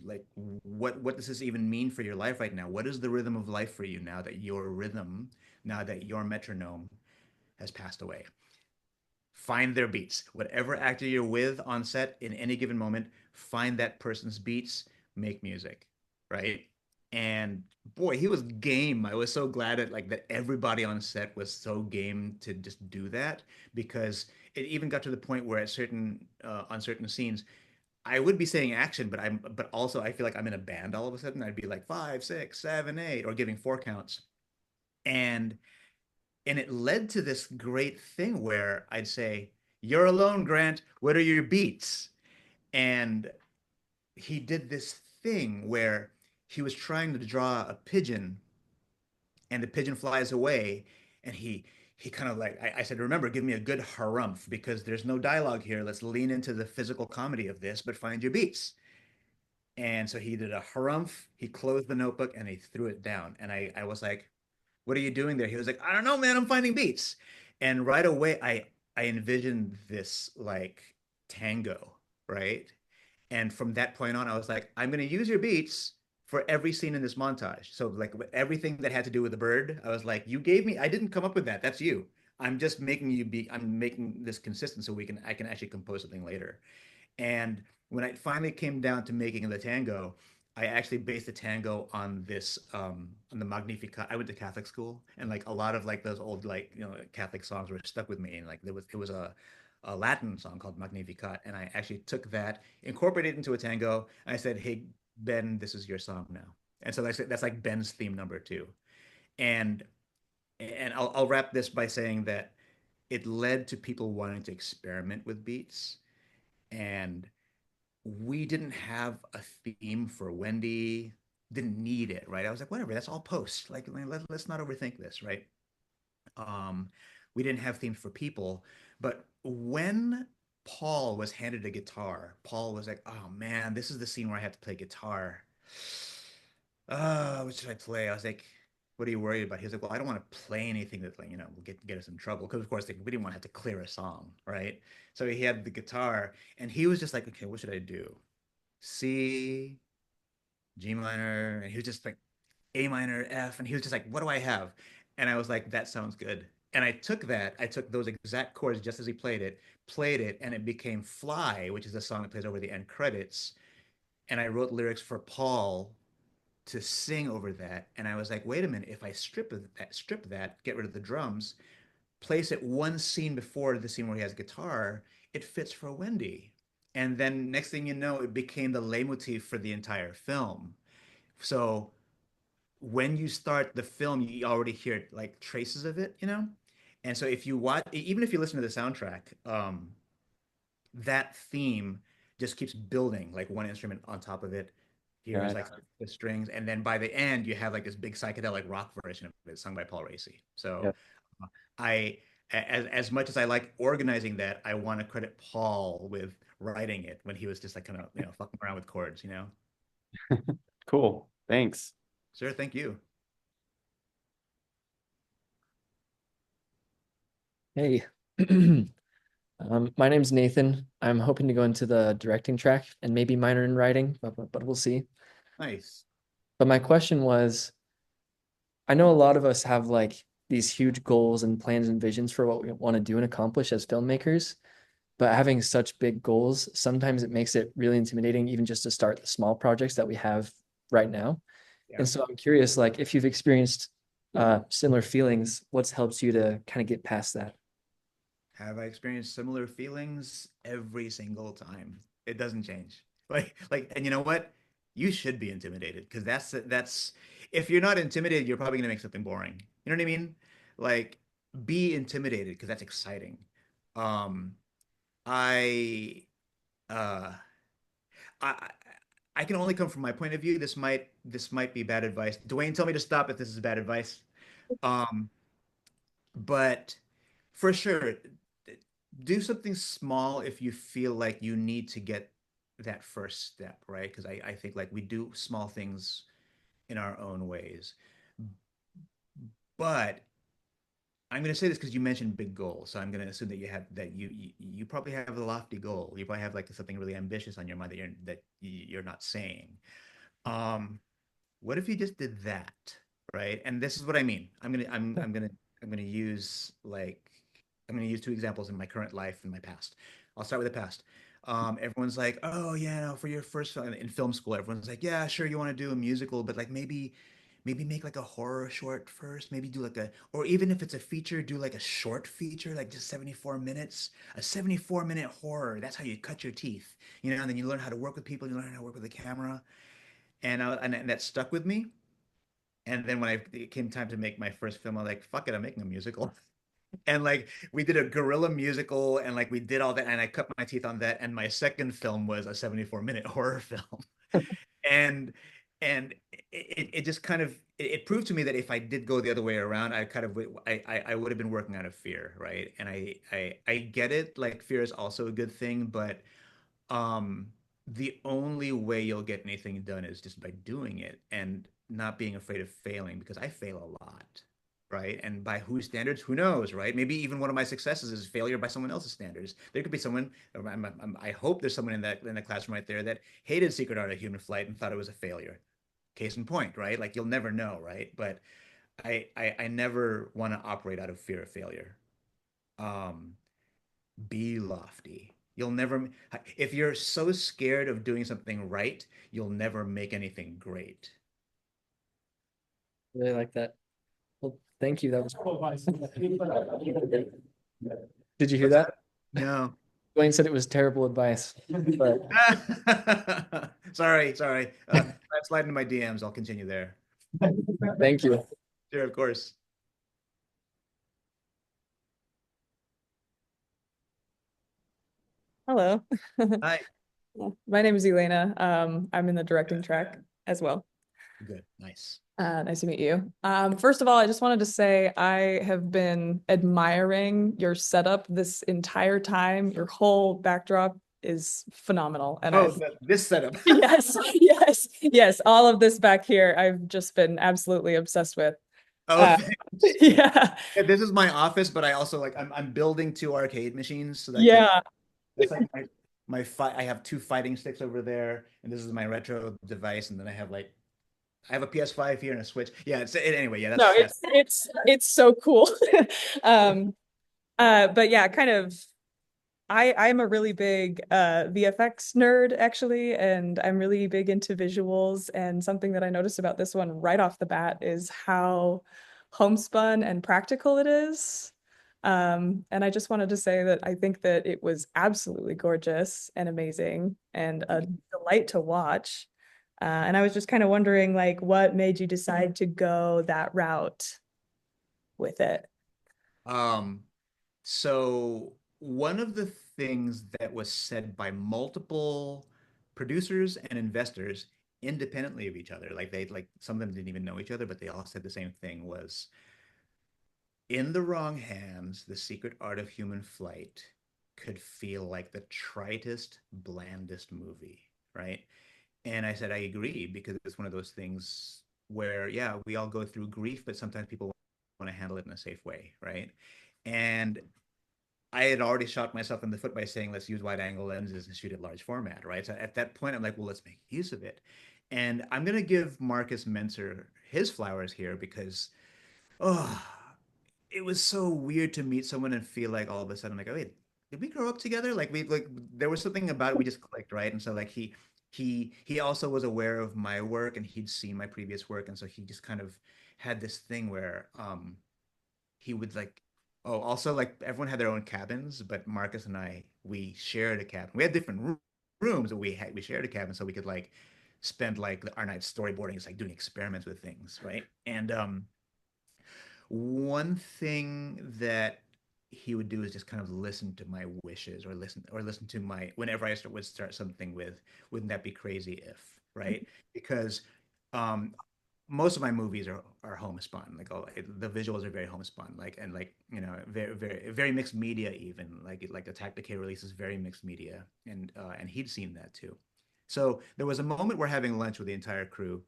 what does this even mean for your life right now? What is the rhythm of life for you now that your rhythm, now that your metronome has passed away? Find their beats. Whatever actor you're with on set in any given moment, find that person's beats, make music, right? And boy, he was game. I was so glad that everybody on set was so game to just do that, because it even got to the point where at certain on certain scenes, I would be saying action, but also I feel like I'm in a band all of a sudden. I'd be like five, six, seven, eight, or giving four counts. And it led to this great thing where I'd say, "You're alone, Grant. What are your beats?" And he did this thing where he was trying to draw a pigeon, and the pigeon flies away, and he kind of like I said, remember, give me a good harumph, because there's no dialogue here. Let's lean into the physical comedy of this, but find your beats. And so he did a harumph. He closed the notebook and he threw it down. And I was like, what are you doing there? He was like, I don't know, man, I'm finding beats. And right away, I envisioned this like tango, right? And from that point on, I was like, I'm going to use your beats for every scene in this montage. So like everything that had to do with the bird, I was like, you gave me, I didn't come up with that. That's you. I'm making this consistent so I can actually compose something later. And when I finally came down to making the tango, I actually based the tango on this on the Magnificat. I went to Catholic school, and like a lot of like those old like Catholic songs were stuck with me, and like it was a Latin song called Magnificat, and I actually took that, incorporated it into a tango, and I said, "Hey Ben, this is your song now." And so that's like Ben's theme number two. And I'll wrap this by saying that it led to people wanting to experiment with beats, and we didn't have a theme for Wendy, didn't need it, right? I was like, whatever, that's all post. Like, let's not overthink this, right? Um, we didn't have themes for people, but when Paul was handed a guitar, Paul was like, "Oh man, this is the scene where I have to play guitar. What should I play?" I was like, "What are you worried about?" He was like, "Well, I don't want to play anything that, like, will get us in trouble." Because of course, we didn't want to have to clear a song, right? So he had the guitar, and he was just like, "Okay, what should I do? C, G minor," and he was just like, A minor, F, and he was just like, "What do I have?" And I was like, "That sounds good." And I took those exact chords just as he played it, and it became Fly, which is the song that plays over the end credits. And I wrote lyrics for Paul to sing over that. And I was like, wait a minute, if I strip that, get rid of the drums, place it one scene before the scene where he has guitar, it fits for Wendy. And then next thing you know, it became the leitmotif for the entire film. So when you start the film, you already hear like traces of it, you know? And so if you watch, even if you listen to the soundtrack, that theme just keeps building, like one instrument on top of it. Here's Yeah. like the strings, and then by the end, you have like this big psychedelic rock version of it sung by Paul Raci. So Yeah. I, as much as I like organizing that, I want to credit Paul with writing it when he was just like kind of fucking around with chords, you know. Cool. Thanks. Sir, thank you. Hey, my name's Nathan. I'm hoping to go into the directing track and maybe minor in writing, but we'll see. Nice. But my question was, I know a lot of us have like these huge goals and plans and visions for what we want to do and accomplish as filmmakers, but having such big goals, sometimes it makes it really intimidating, even just to start the small projects that we have right now. Yeah. And so I'm curious, like if you've experienced similar feelings, what's helped you to kind of get past that? Have I experienced similar feelings every single time? It doesn't change. And you know what? You should be intimidated because that's if you're not intimidated, you're probably gonna make something boring. You know what I mean? Like, be intimidated because that's exciting. Um, I uh I I can only come from my point of view. This might be bad advice. Dwayne, tell me to stop if this is bad advice. Um, but for sure, do something small if you feel like you need to get that first step, right? Because I think like we do small things in our own ways. But I'm going to say this because you mentioned big goals. So I'm going to assume that you probably have a lofty goal. You probably have like something really ambitious on your mind that you're not saying. Um, what if you just did that, right? And this is what I mean. I'm gonna use two examples in my current life and my past. I'll start with the past. Everyone's like, oh yeah, no, for your first film in film school, everyone's like, yeah, sure, you want to do a musical, but like maybe make like a horror short first. Maybe do like or even if it's a feature, do like a short feature, like just 74 minutes, a 74-minute horror. That's how you cut your teeth, and then you learn how to work with people, you learn how to work with the camera, and that stuck with me. And then when it came time to make my first film, I was like, fuck it, I'm making a musical. And like we did a guerrilla musical and like we did all that and I cut my teeth on that. And my second film was a 74-minute horror film. And it just kind of it proved to me that if I did go the other way around, I would have been working out of fear, right? And I get it, like fear is also a good thing, but the only way you'll get anything done is just by doing it and not being afraid of failing because I fail a lot, right? And by whose standards, who knows, right? Maybe even one of my successes is failure by someone else's standards. There could be someone, I hope there's someone in the classroom right there that hated Secret Art of Human Flight and thought it was a failure. Case in point, right? Like you'll never know, right? But I never want to operate out of fear of failure. Um, be lofty. You'll never, if you're so scared of doing something right, you'll never make anything great. Really like that. Well, thank you. That was cool. Did you hear What's that? that? No. Dwayne said it was terrible advice, but Sorry. Slide into my DMs. I'll continue there. thank you. Sure, of course. Hello. Hi. My name is Elena. I'm in the directing track as well. Good. Nice. Nice to meet you. First of all, I just wanted to say I have been admiring your setup this entire time. Your whole backdrop is phenomenal. And Oh, this setup. yes. All of this back here, I've just been absolutely obsessed with. Oh, Uh, thanks. yeah. Yeah, this is my office, but I also like I'm building two arcade machines. So Yeah. that's like my fight. I have two fighting sticks over there, and this is my retro device, and then I have a PS5 here and a Switch. Yeah, anyway. Yeah, No, that's it's so cool. Um, but yeah, kind of I'm a really big VFX nerd actually, and I'm really big into visuals. And something that I noticed about this one right off the bat is how homespun and practical it is. And I just wanted to say that I think that it was absolutely gorgeous and amazing and a delight to watch. And I was just kind of wondering, like, what made you decide to go that route with it? um so one of the things that was said by multiple producers and investors independently of each other, like some of them didn't even know each other, but they all said the same thing was in the wrong hands, The Secret Art of Human Flight could feel like the tritest, blandest movie, right? And I said, I agree, because it's one of those things where, yeah, we all go through grief, but sometimes people want to handle it in a safe way, right? And I had already shot myself in the foot by saying, let's use wide angle lenses and shoot at large format, right? So at that point, I'm like, well, let's make use of it. And I'm going to give Marcus Menzer his flowers here because, oh, it was so weird to meet someone and feel like all of a sudden, like, oh, wait, did we grow up together? Like there was something about it, we just clicked, right? And so like he also was aware of my work and he'd seen my previous work. And so he just kind of had this thing where he would like, oh, also like everyone had their own cabins, but Marcus and I, we shared a cabin. We had different rooms, but we shared a cabin so we could like spend like our nights storyboarding, it's like doing experiments with things, right? And one thing that he would do is just kind of listen to my wishes or listen to my whenever would start something with wouldn't that be crazy if, right? Because um most of my movies are homespun, like all the visuals are very homespun, like and like very mixed media, even like Attack the K release is very mixed media, and he'd seen that too. So there was a moment we're having lunch with the entire crew,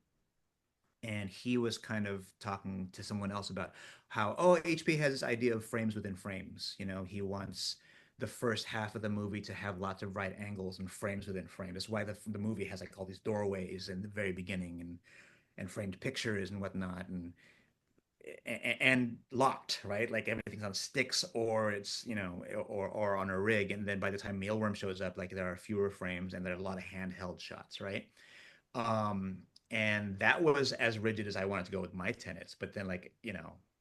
and he was kind of talking to someone else about how, oh, HP has this idea of frames within frames. He wants the first half of the movie to have lots of right angles and frames within frames. That's why the movie has like all these doorways in the very beginning and framed pictures and whatnot, and locked, right? Like everything's on sticks or it's or on a rig, and then by the time Mealworm shows up, like there are fewer frames and there are a lot of handheld shots, right? Um, and that was as rigid as I wanted to go with my tenets. But then, like,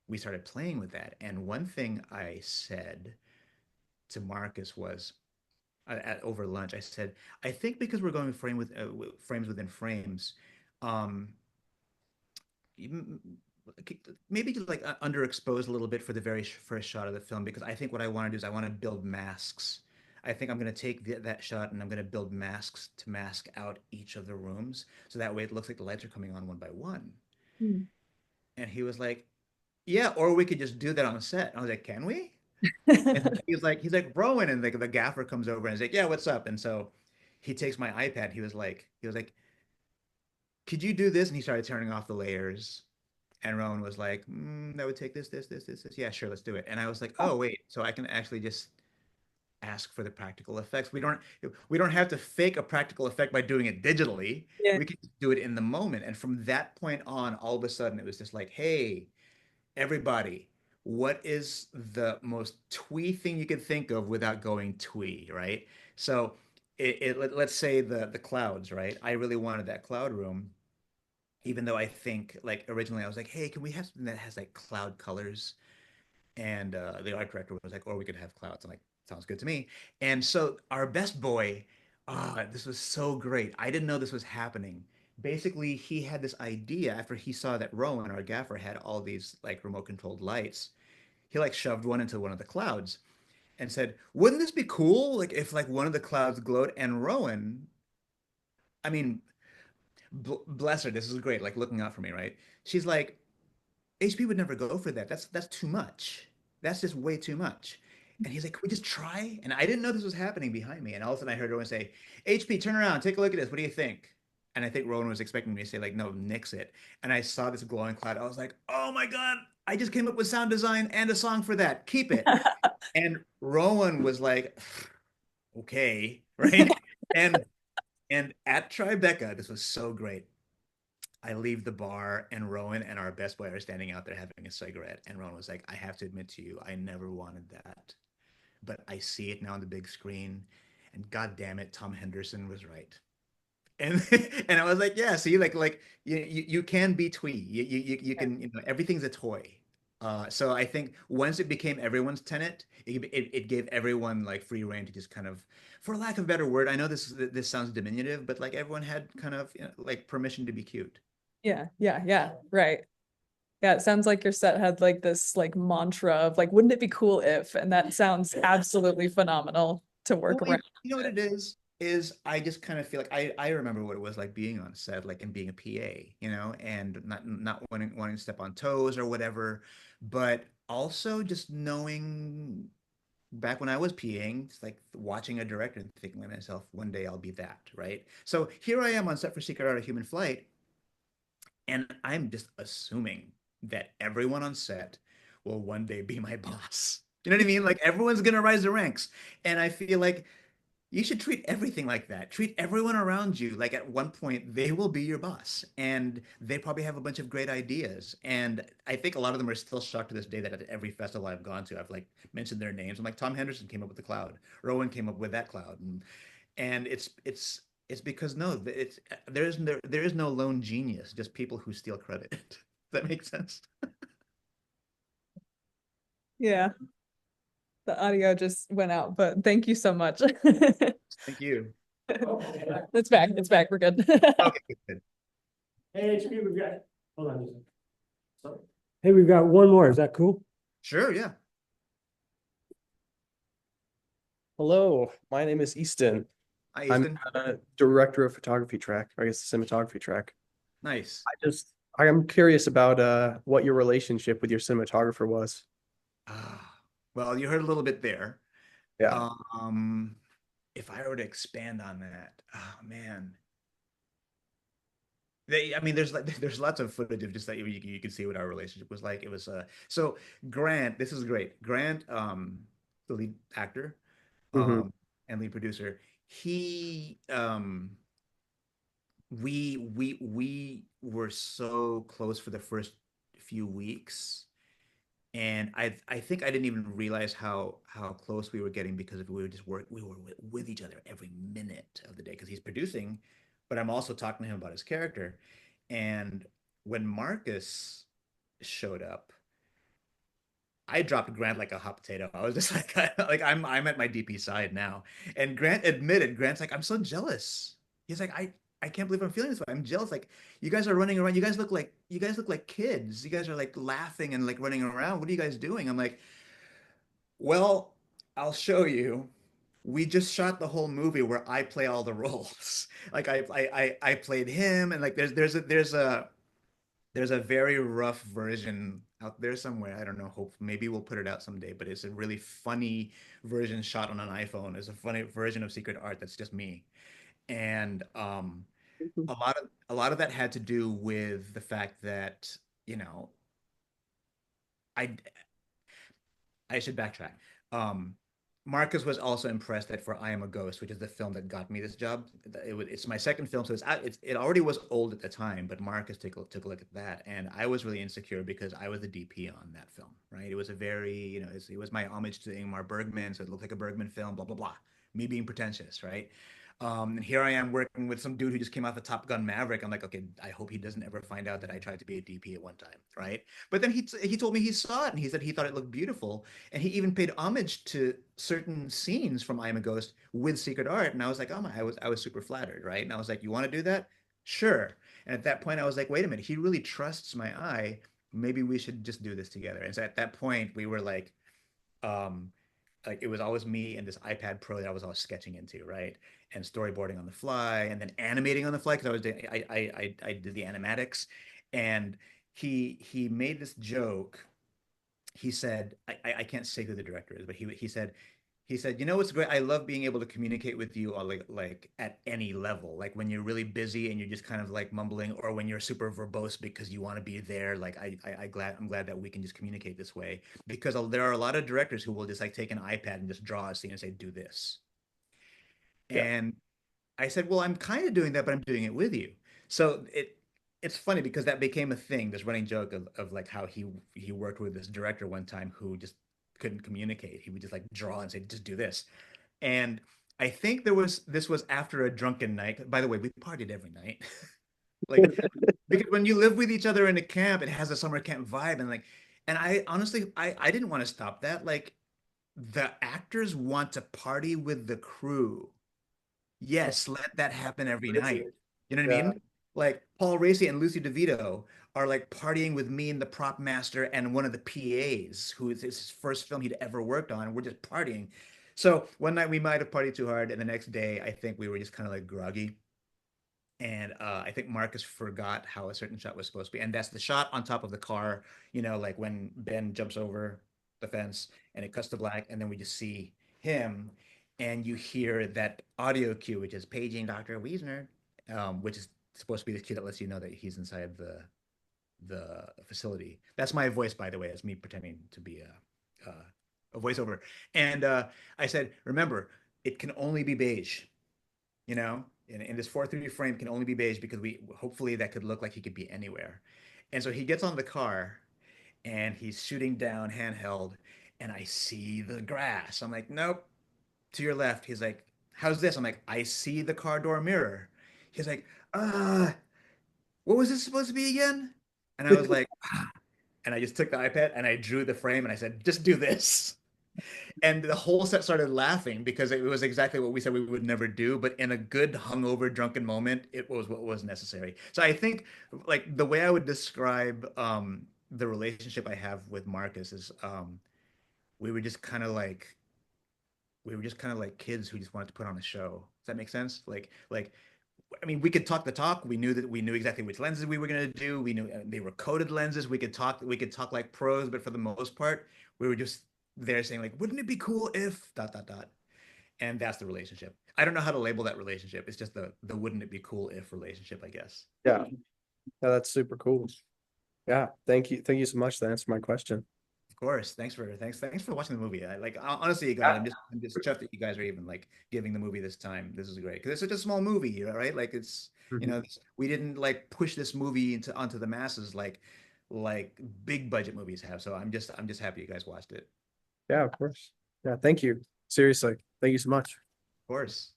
we started playing with that. And one thing I said to Marcus was over lunch, I said, I think because we're going frames within frames, um, maybe just like underexpose a little bit for the very first shot of the film, because I think what I want to do is I want to build masks. I think I'm going to take that shot and I'm going to build masks to mask out each of the rooms, so that way it looks like the lights are coming on one by one. Hmm. And he was like, yeah, or we could just do that on set. I was like, can we? And he's like Rowan, and like the gaffer comes over and he's like, yeah, what's up? And so he takes my iPad. He was like, could you do this? And he started turning off the layers. And Rowan was like, that would take this. Yeah, sure, let's do it. And I was like, oh wait, so I can actually just ask for the practical effects. We don't have to fake a practical effect by doing it digitally. Yeah. We can do it in the moment. And from that point on, all of a sudden it was just like, hey, everybody, what is the most twee thing you could think of without going twee, right? So let's say the clouds, right? I really wanted that cloud room, even though I think like originally I was like, hey, can we have something that has like cloud colors? And the art director was like, or we could have clouds. I'm like, sounds good to me. And so our best boy, this was so great. I didn't know this was happening. Basically, he had this idea after he saw that Rowan, our gaffer, had all these like remote controlled lights. He like shoved one into one of the clouds and said, "Wouldn't this be cool? Like if like one of the clouds glowed?" And Rowan, I mean, bless her, this is great, like looking out for me, right? She's like, HP would never go for that. That's too much. That's just way too much. And he's like, "Can we just try?" And I didn't know this was happening behind me. And all of a sudden I heard Rowan say, "HP, turn around, take a look at this. What do you think?" And I think Rowan was expecting me to say, like, "No, nix it." And I saw this glowing cloud. I was like, "Oh my God, I just came up with sound design and a song for that. Keep it." And Rowan was like, "Okay," right? And at Tribeca, this was so great. I leave the bar and Rowan and our best boy are standing out there having a cigarette. And Rowan was like, "I have to admit to you, I never wanted that. But I see it now on the big screen. And God damn it, Tom Henderson was right." And and I was like, "Yeah, see, like you can be twee. You can, everything's a toy." So I think once it became everyone's tenant, it gave everyone like free reign to just kind of, for lack of a better word, I know this sounds diminutive, but like everyone had kind of, like permission to be cute. Yeah, right. Yeah, it sounds like your set had like this like mantra of like, wouldn't it be cool if? And that sounds absolutely phenomenal to work Well, around. you know what it is I just kind of feel like I remember what it was like being on set, like and being a PA, and not wanting to step on toes or whatever, but also just knowing back when I was PAing, it's like watching a director and thinking to myself, one day I'll be that, right? So here I am on set for Secret Art of Human Flight, and I'm just assuming that everyone on set will one day be my boss. You know what I mean? Like everyone's gonna rise the ranks. And I feel like you should treat everything like that. Treat everyone around you like at one point they will be your boss and they probably have a bunch of great ideas. And I think a lot of them are still shocked to this day that at every festival I've gone to, I've like mentioned their names. I'm like, Tom Henderson came up with the cloud. Rowan came up with that cloud. And it's because no, there is no lone genius, just people who steal credit. Does that make sense? Yeah, the audio just went out, but thank you so much. Thank you. It's back. It's back. We're good. Okay, good. Hey, HP, we've got, hold on. Sorry. Hey, we've got one more. Is that cool? Sure, yeah. Hello, my name is Easton. Hi, I'm Easton. a director of photography track, or I guess the cinematography track. Nice. I am curious about what your relationship with your cinematographer was. Well, you heard a little bit there. Yeah. If I were to expand on that, oh man. There's like there's lots of footage of just that you can see what our relationship was like. It was so Grant, this is great. Grant, the lead actor, Hmm. and lead producer, he we were so close for the first few weeks. And I think I didn't even realize how close we were getting because we were just we were with each other every minute of the day because he's producing, but I'm also talking to him about his character. And when Marcus showed up, I dropped Grant like a hot potato. I was just like, like I'm at my DP side now. And Grant's like, "I'm so jealous." He's like, I can't believe I'm feeling this way. I'm jealous. Like you guys are running around. You guys look like kids. You guys are like laughing and like running around. What are you guys doing? I'm like, well, I'll show you. We just shot the whole movie where I play all the roles. Like I played him, and like there's a very rough version out there somewhere. I don't know. Hope maybe we'll put it out someday. But it's a really funny version shot on an iPhone. It's a funny version of Secret Art that's just me. And a lot of that had to do with the fact that you know I I should backtrack. Um, Marcus was also impressed that for I Am a Ghost, which is the film that got me this job, it's my second film, so it already was old at the time. But Marcus took a look at that, and I was really insecure because I was the DP on that film, right? It was a very it was my homage to Ingmar Bergman, so it looked like a Bergman film, blah blah blah. Me being pretentious, right? And here I am working with some dude who just came off of Top Gun Maverick. I'm like, okay, I hope he doesn't ever find out that I tried to be a DP at one time, right? But then he told me he saw it and he said he thought it looked beautiful, and he even paid homage to certain scenes from I Am a Ghost with Secret Art. And I was like, oh my, I was super flattered, right? And I was like, you want to do that? Sure. And at that point, I was like, wait a minute, he really trusts my eye. Maybe we should just do this together. And so at that point, we were um, like it was always me and this iPad Pro that I was always sketching into, right? And storyboarding on the fly, and then animating on the fly because I did the animatics, and he made this joke. He said, I can't say who the director is, but he said, you know what's great? I love being able to communicate with you on like at any level. Like when you're really busy and you're just kind of like mumbling, or when you're super verbose because you want to be there. Like I'm glad that we can just communicate this way, because there are a lot of directors who will just like take an iPad and just draw a scene and say, do this. Yeah. And I said, well, I'm kind of doing that, but I'm doing it with you. So it's funny because that became a thing, this running joke of like how he worked with this director one time who just couldn't communicate. He would just like draw and say, just do this. And I think this was after a drunken night. By the way, we partied every night. Like because when you live with each other in a camp, it has a summer camp vibe. And I honestly I didn't want to stop that. Like the actors want to party with the crew. Yes, let that happen every night. You know what I Yeah. mean? Like Paul Raci and Lucy DeVito are like partying with me and the prop master and one of the PAs who is his first film he'd ever worked on. We're just partying. So one night we might have partied too hard, and the next day I think we were just kind of like groggy. And I think Marcus forgot how a certain shot was supposed to be. And that's the shot on top of the car, like when Ben jumps over the fence and it cuts to black, and then we just see him, and you hear that audio cue, which is paging Dr. Wiesner, which is supposed to be the cue that lets you know that he's inside the facility. That's my voice, by the way. It's me pretending to be a voiceover. And I said, remember, it can only be beige, in this 4:3 frame can only be beige because we hopefully that could look like he could be anywhere. And so he gets on the car and he's shooting down handheld, and I see the grass. I'm like, nope, to your left. He's like, how's this? I'm like, I see the car door mirror. He's like, uh, what was this supposed to be again? And I was like, and I just took the iPad and I drew the frame and I said, just do this. And the whole set started laughing because it was exactly what we said we would never do, but in a good hungover drunken moment, it was what was necessary. So I think like the way I would describe the relationship I have with Marcus is we were just kind of like kids who just wanted to put on a show. Does that make sense? Like I mean, we could talk the talk. We knew exactly which lenses we were going to do. We knew they were coded lenses. We could talk like pros, but for the most part, we were just there saying like, wouldn't it be cool if dot dot dot? And that's the relationship. I don't know how to label that relationship. It's just the wouldn't it be cool if relationship, I guess. Yeah. Yeah, that's super cool. Yeah. Thank you. Thank you so much. That answered my question. Of course. Thanks for watching the movie. Honestly, you guys, I'm just chuffed that you guys are even like giving the movie this time. This is great because it's such a small movie, right? Like it's we didn't like push this movie onto the masses like big budget movies have. So I'm just happy you guys watched it. Yeah, of course. Yeah, thank you. Seriously. Thank you so much. Of course.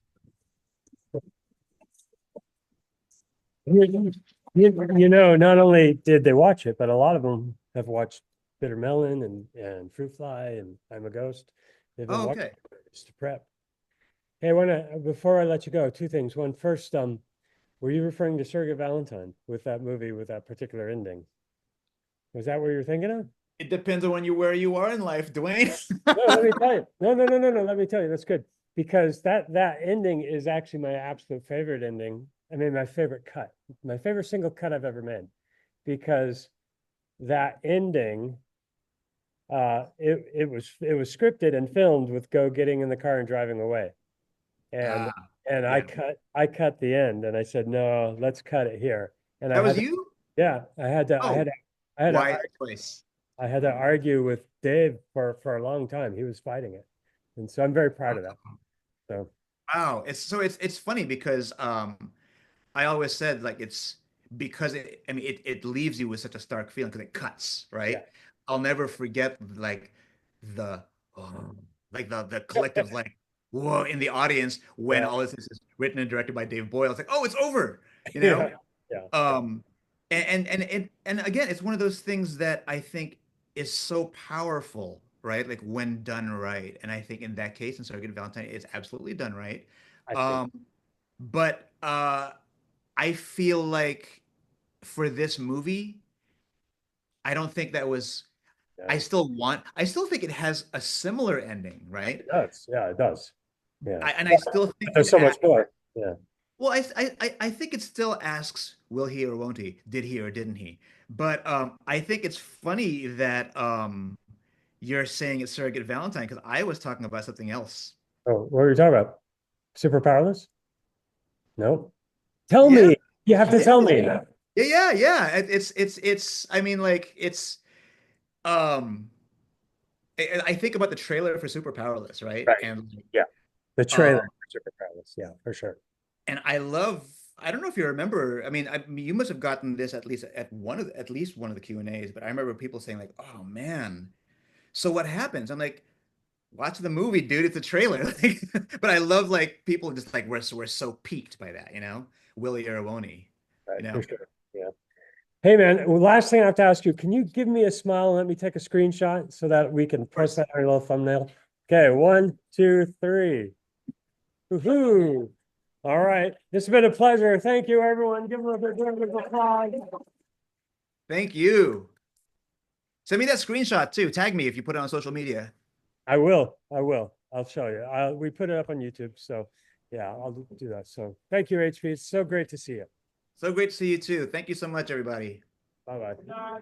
Not only did they watch it, but a lot of them have watched Bitter Melon and Fruit Fly and I'm a Ghost. They've been watching Okay. just to prep. Hey, before I let you go, two things. One, first, were you referring to Surrogate Valentine with that movie with that particular ending? Was that what you're thinking of? It depends on where you are in life, Dwayne. No, let me tell you. No. Let me tell you. That's good because that ending is actually my absolute favorite ending. I mean, my favorite cut, my favorite single cut I've ever made, because that ending, it was scripted and filmed with Go getting in the car and driving away, and yeah. I cut the end and I said no, let's cut it here. And That was you? yeah, I had to Why choice? I had to argue with Dave for a long time. He was fighting it, and so I'm very proud of that. So Wow. It's funny because I always said like it's because it leaves you with such a stark feeling because it cuts, right? Yeah. I'll never forget like the oh, like the collective like whoa in the audience when all this is written and directed by Dave Boyle. It's like, oh, it's over, you know? Yeah. And again, it's one of those things that I think is so powerful, right? Like when done right. And I think in that case, in Surrogate Valentine, it's absolutely done right. I think. But I feel like for this movie, I don't think that was. Yeah. I still think it has a similar ending, right? It does. Yeah, it does. Yeah. I still But think there's so much more. Yeah. well, I think it still asks, will he or won't he? Did he or didn't he? But I think it's funny that you're saying it's Surrogate Valentine because I was talking about something else. Oh, what were you talking about? Super powerless? No. Tell Yeah. me. You have to tell me. Yeah. It's. I mean, like it's. Um, I think about the trailer for Super Powerless, right? Right. And Yeah. The trailer um, for Super powerless. Yeah, for sure. and I love. I don't know if you remember. I mean, you must have gotten this at least one of the Q&As. But I remember people saying like, "Oh man, so what happens?" I'm like, "Watch the movie, dude. It's a trailer." Like, but I love like people just like we're so piqued by that, you know, Willie or won't he, Right, you know? for sure. Yeah. Hey man, well, last thing I have to ask you, can you give me a smile and let me take a screenshot so that we can post that on a little thumbnail? Okay, 1, 2, 3. Woohoo! All right. This has been a pleasure. Thank you, everyone. Give them a big round of applause. Thank you. Send me that screenshot too. Tag me if you put it on social media. I will. I will. I'll show you. We put it up on YouTube. So yeah, I'll do that. So thank you, HP. It's so great to see you. So great to see you too. Thank you so much, everybody. Bye-bye.